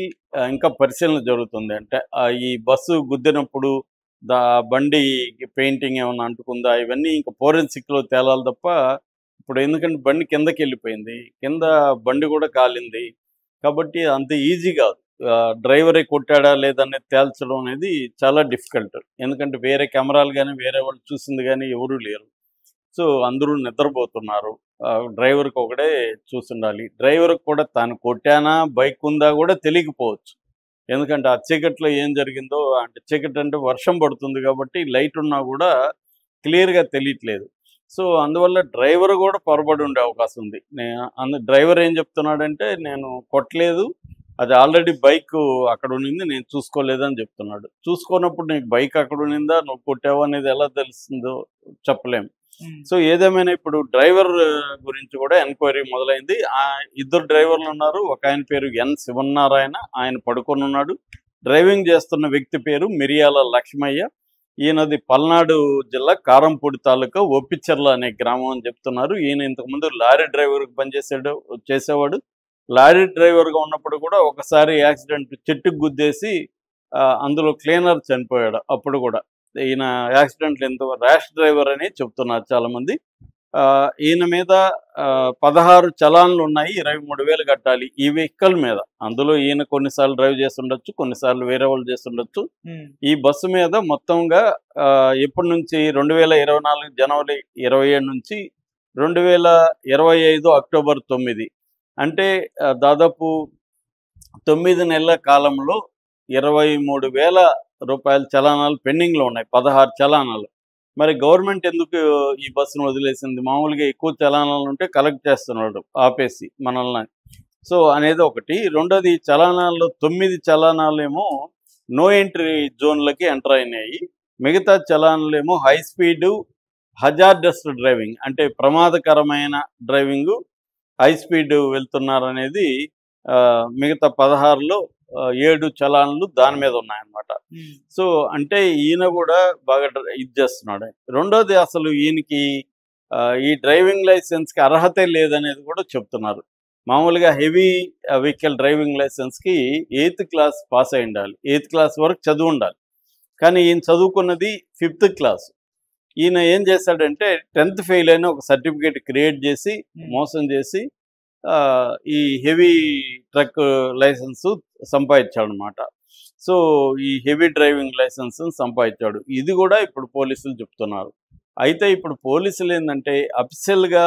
ఇంకా పరిశీలన జరుగుతుంది. అంటే ఈ బస్సు గుద్దినప్పుడు బండి పెయింటింగ్ ఏమైనా అంటుకుందా, ఇవన్నీ ఇంకా ఫోరెన్సిక్లో తేలాలి తప్ప ఇప్పుడు ఎందుకంటే బండి కిందకి వెళ్ళిపోయింది, కింద బండి కూడా కాలింది. కాబట్టి అంత ఈజీ కాదు డ్రైవరే కొట్టాడా లేదనేది తేల్చడం అనేది చాలా డిఫికల్ట్. ఎందుకంటే వేరే కెమెరాలు కానీ వేరే వాళ్ళు చూసింది కానీ ఎవరూ లేరు. సో అందరూ నిద్రపోతున్నారు. డ్రైవర్కి ఒకటే చూస్తుండాలి. డ్రైవర్కి కూడా తాను కొట్టానా బైక్ ఉందా కూడా తెలియకపోవచ్చు. ఎందుకంటే ఆ చీకట్లో ఏం జరిగిందో, అంటే చీకటి అంటే వర్షం పడుతుంది కాబట్టి లైట్ ఉన్నా కూడా క్లియర్గా తెలియట్లేదు. సో అందువల్ల డ్రైవర్ కూడా పొరపడి ఉండే అవకాశం ఉంది. డ్రైవర్ ఏం చెప్తున్నాడంటే నేను కొట్టలేదు, అది ఆల్రెడీ బైక్ అక్కడ ఉన్నింది, నేను చూసుకోలేదని చెప్తున్నాడు. చూసుకున్నప్పుడు నీకు బైక్ అక్కడ ఉన్నిందా, నువ్వు కొట్టావా అనేది ఎలా తెలుస్తుందో చెప్పలేము. సో ఏదేమైనా ఇప్పుడు డ్రైవర్ గురించి కూడా ఎంక్వైరీ మొదలైంది. 2 డ్రైవర్లు ఉన్నారు. ఒక ఆయన పేరు ఎన్ శివనారాయణ, ఆయన పడుకొని ఉన్నాడు. డ్రైవింగ్ చేస్తున్న వ్యక్తి పేరు మిరియాల లక్ష్మయ్య. ఈయనది పల్నాడు జిల్లా కారంపూడి తాలూకా ఒప్పిచెర్ల అనే గ్రామం అని చెప్తున్నారు. ఈయన ఇంతకుముందు లారీ డ్రైవర్కి చేసేవాడు. లారీ డ్రైవర్గా ఉన్నప్పుడు కూడా ఒకసారి యాక్సిడెంట్, చెట్టుకు గుద్దేసి అందులో క్లీనర్ చనిపోయాడు. అప్పుడు కూడా ఈయన యాక్సిడెంట్లు ఎంతో ర్యాష్ డ్రైవర్ అని చెప్తున్నారు చాలామంది. ఈయన మీద 16 చలాన్లు ఉన్నాయి, 23,000 కట్టాలి ఈ వెహికల్ మీద. అందులో ఈయన కొన్నిసార్లు డ్రైవ్ చేస్తుండొచ్చు, కొన్నిసార్లు వేరే వాళ్ళు చేస్తుండొచ్చు. ఈ బస్సు మీద మొత్తంగా ఎప్పటి నుంచి 2024 జనవరి 27 నుంచి 2025 అక్టోబర్ 9, అంటే దాదాపు 9 నెలల కాలంలో 23,000 రూపాయల చలానాలు పెండింగ్లో ఉన్నాయి. 16 చలానాలు. మరి గవర్నమెంట్ ఎందుకు ఈ బస్సును వదిలేసింది? మామూలుగా ఎక్కువ చలానాలు ఉంటే కలెక్ట్ చేస్తున్నాడు ఆపేసి మనల్ని. సో అనేది ఒకటి. రెండోది, చలానాల్లో 9 చలానాలేమో నో ఎంట్రీ జోన్లకి ఎంటర్ అయినాయి. మిగతా చలానాలేమో హై స్పీడు, హజార్డస్ డ్రైవింగ్, అంటే ప్రమాదకరమైన డ్రైవింగు, హై స్పీడ్ వెళ్తున్నారనేది మిగతా 16లో 7 చలాన్లు దాని మీద ఉన్నాయన్నమాట. సో అంటే ఈయన కూడా బాగా ఇది చేస్తున్నాడు. రెండోది, అసలు ఈయనకి ఈ డ్రైవింగ్ లైసెన్స్కి అర్హతే లేదనేది కూడా చెప్తున్నారు. మామూలుగా హెవీ వెహికల్ డ్రైవింగ్ లైసెన్స్కి 8th క్లాస్ పాస్ అయి ఉండాలి, 8th క్లాస్ వరకు చదువు ఉండాలి. కానీ ఈయన చదువుకున్నది 5th క్లాస్. ఈయన ఏం చేశాడంటే 10th ఫెయిల్ అయిన ఒక సర్టిఫికేట్ క్రియేట్ చేసి మోసం చేసి ఈ హెవీ ట్రక్ లైసెన్స్ సంపాదించాడు అనమాట. సో ఈ హెవీ డ్రైవింగ్ లైసెన్స్ సంపాదించాడు. ఇది కూడా ఇప్పుడు పోలీసులు చెప్తున్నారు. అయితే ఇప్పుడు పోలీసులు ఏంటంటే అఫీషియల్గా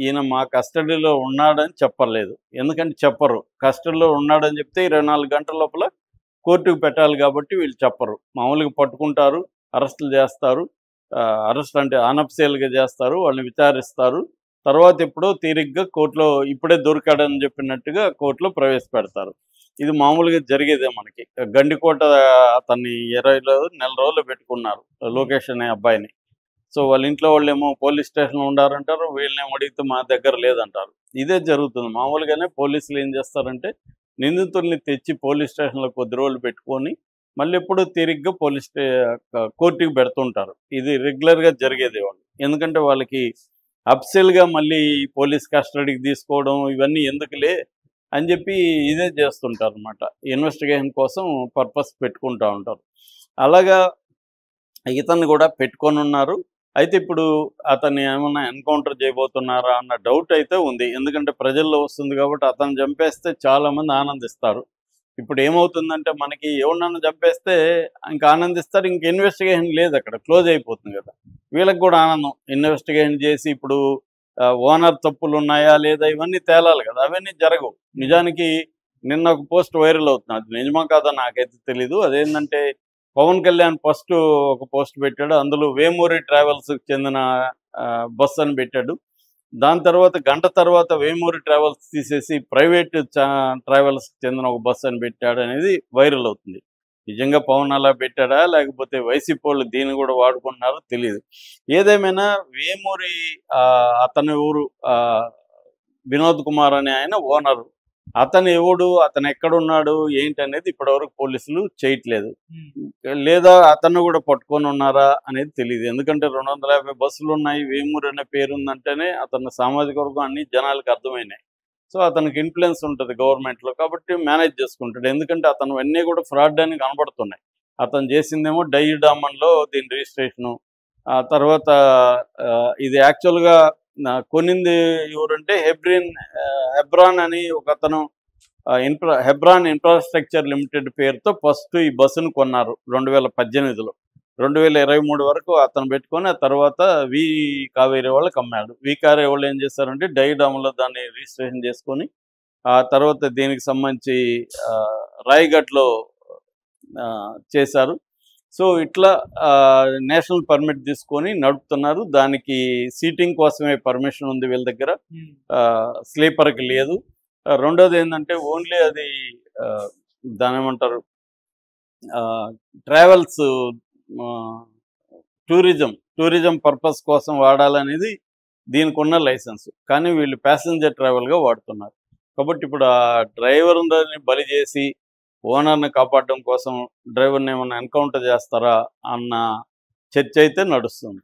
ఈయన మా కస్టడీలో ఉన్నాడని చెప్పలేదు. ఎందుకంటే చెప్పరు. కస్టడీలో ఉన్నాడని చెప్తే 24 గంటల లోపల కోర్టుకు పెట్టాలి కాబట్టి వీళ్ళు చెప్పరు. మామూలుగా పట్టుకుంటారు, అరెస్టులు చేస్తారు. అరెస్ట్ అంటే అన్అఫీషియల్గా చేస్తారు, వాళ్ళని విచారిస్తారు. తర్వాత ఎప్పుడో తీరిగ్గా కోర్టులో ఇప్పుడే దొరికాడని చెప్పినట్టుగా కోర్టులో ప్రవేశపెడతారు. ఇది మామూలుగా జరిగేదే మనకి. గండికోట అతన్ని 20 నెల రోజులు పెట్టుకున్నారు, లోకేష్ అనే అబ్బాయిని. సో వాళ్ళ ఇంట్లో వాళ్ళేమో పోలీస్ స్టేషన్లో ఉండారంటారు, వీళ్ళనేమో అడిగితే మా దగ్గర లేదంటారు. ఇదే జరుగుతుంది. మామూలుగానే పోలీసులు ఏం చేస్తారంటే నిందితుల్ని తెచ్చి పోలీస్ స్టేషన్లో కొద్ది రోజులు పెట్టుకొని మళ్ళీ ఎప్పుడూ తిరిగ్గా కోర్టుకి పెడుతుంటారు. ఇది రెగ్యులర్గా జరిగేది వాళ్ళు. ఎందుకంటే వాళ్ళకి అఫీషియల్గా మళ్ళీ పోలీస్ కస్టడీకి తీసుకోవడం ఇవన్నీ ఎందుకులే అని చెప్పి ఇదే చేస్తుంటారు అనమాట. ఇన్వెస్టిగేషన్ కోసం పర్పస్ పెట్టుకుంటూ ఉంటారు. అలాగా ఇతన్ని కూడా పెట్టుకొని ఉన్నారు. అయితే ఇప్పుడు అతన్ని ఏమన్నా ఎన్కౌంటర్ చేయబోతున్నారా అన్న డౌట్ అయితే ఉంది. ఎందుకంటే ప్రజల్లో వస్తుంది కాబట్టి అతను చంపేస్తే చాలామంది ఆనందిస్తారు. ఇప్పుడు ఏమవుతుందంటే మనకి ఎవరినన్నా చంపేస్తే ఇంకా ఆనందిస్తారు, ఇంక ఇన్వెస్టిగేషన్ లేదు, అక్కడ క్లోజ్ అయిపోతుంది కదా. వీళ్ళకి కూడా ఆనందం. ఇన్వెస్టిగేషన్ చేసి ఇప్పుడు ఓనర్ తప్పులు ఉన్నాయా లేదా ఇవన్నీ తేలాలి కదా, అవన్నీ జరగవు. నిజానికి నిన్న ఒక పోస్ట్ వైరల్ అవుతుంది, అది నిజమా కాదా నాకైతే తెలీదు. అదేంటంటే పవన్ కళ్యాణ్ ఫస్ట్ ఒక పోస్ట్ పెట్టాడు, అందులో వేమూరి ట్రావెల్స్కి చెందిన బస్ అని పెట్టాడు. దాని తర్వాత గంట తర్వాత వేమూరి ట్రావెల్స్ తీసేసి ప్రైవేట్ ట్రావెల్స్కి చెందిన ఒక బస్సు అని పెట్టాడు అనేది వైరల్ అవుతుంది. నిజంగా పవన్ అలా పెట్టాడా లేకపోతే వైసీపీ వాళ్ళు దీన్ని కూడా వాడుకుంటున్నారో తెలియదు. ఏదేమైనా వేమూరి అతని ఊరు వినోద్ కుమార్ అనే ఆయన ఓనరు. అతను ఎవడు, అతను ఎక్కడున్నాడు ఏంటి అనేది ఇప్పటివరకు పోలీసులు చేయట్లేదు. లేదా అతను కూడా పట్టుకొని ఉన్నారా అనేది తెలియదు. ఎందుకంటే 250 బస్సులు ఉన్నాయి, వేమూరు అనే పేరు ఉందంటేనే అతని సామాజిక వర్గం అన్ని జనాలకు అర్థమైనాయి. సో అతనికి ఇన్ఫ్లుయెన్స్ ఉంటుంది గవర్నమెంట్లో, కాబట్టి మేనేజ్ చేసుకుంటాడు. ఎందుకంటే అతను అన్నీ కూడా ఫ్రాడ్ అని కనబడుతున్నాయి. అతను చేసిందేమో డైడామన్లో దీని రిజిస్ట్రేషను, ఆ తర్వాత ఇది యాక్చువల్గా కొనింది ఎవరంటే హెబ్రాన్ అని ఒక అతను హెబ్రాన్ ఇన్ఫ్రాస్ట్రక్చర్ లిమిటెడ్ పేరుతో ఫస్ట్ ఈ బస్సును కొన్నారు 2018లో. 2023 వరకు అతను పెట్టుకొని ఆ తర్వాత వి కావేరీ వాళ్ళకి అమ్మాడు. వి కావేరీ వాళ్ళు ఏం చేశారంటే డైడామ్లో దాన్ని రిజిస్ట్రేషన్ చేసుకొని ఆ తర్వాత దీనికి సంబంధించి రాయ్గఢ్లో చేశారు. సో ఇట్లా నేషనల్ పర్మిట్ తీసుకొని నడుపుతున్నారు. దానికి సీటింగ్ కోసమే పర్మిషన్ ఉంది వీళ్ళ దగ్గర, స్లీపర్కి లేదు. రెండోది ఏంటంటే ఓన్లీ అది దాని ఏమంటారు ట్రావెల్స్ టూరిజం పర్పస్ కోసం వాడాలనేది దీనికి ఉన్న లైసెన్స్. కానీ వీళ్ళు ప్యాసింజర్ ట్రావెల్గా వాడుతున్నారు. కాబట్టి ఇప్పుడు ఆ డ్రైవర్ని బలి చేసి ఓనర్ని కాపాడడం కోసం డ్రైవర్ని ఏమైనా ఎన్కౌంటర్ చేస్తారా అన్న చర్చ అయితే నడుస్తుంది.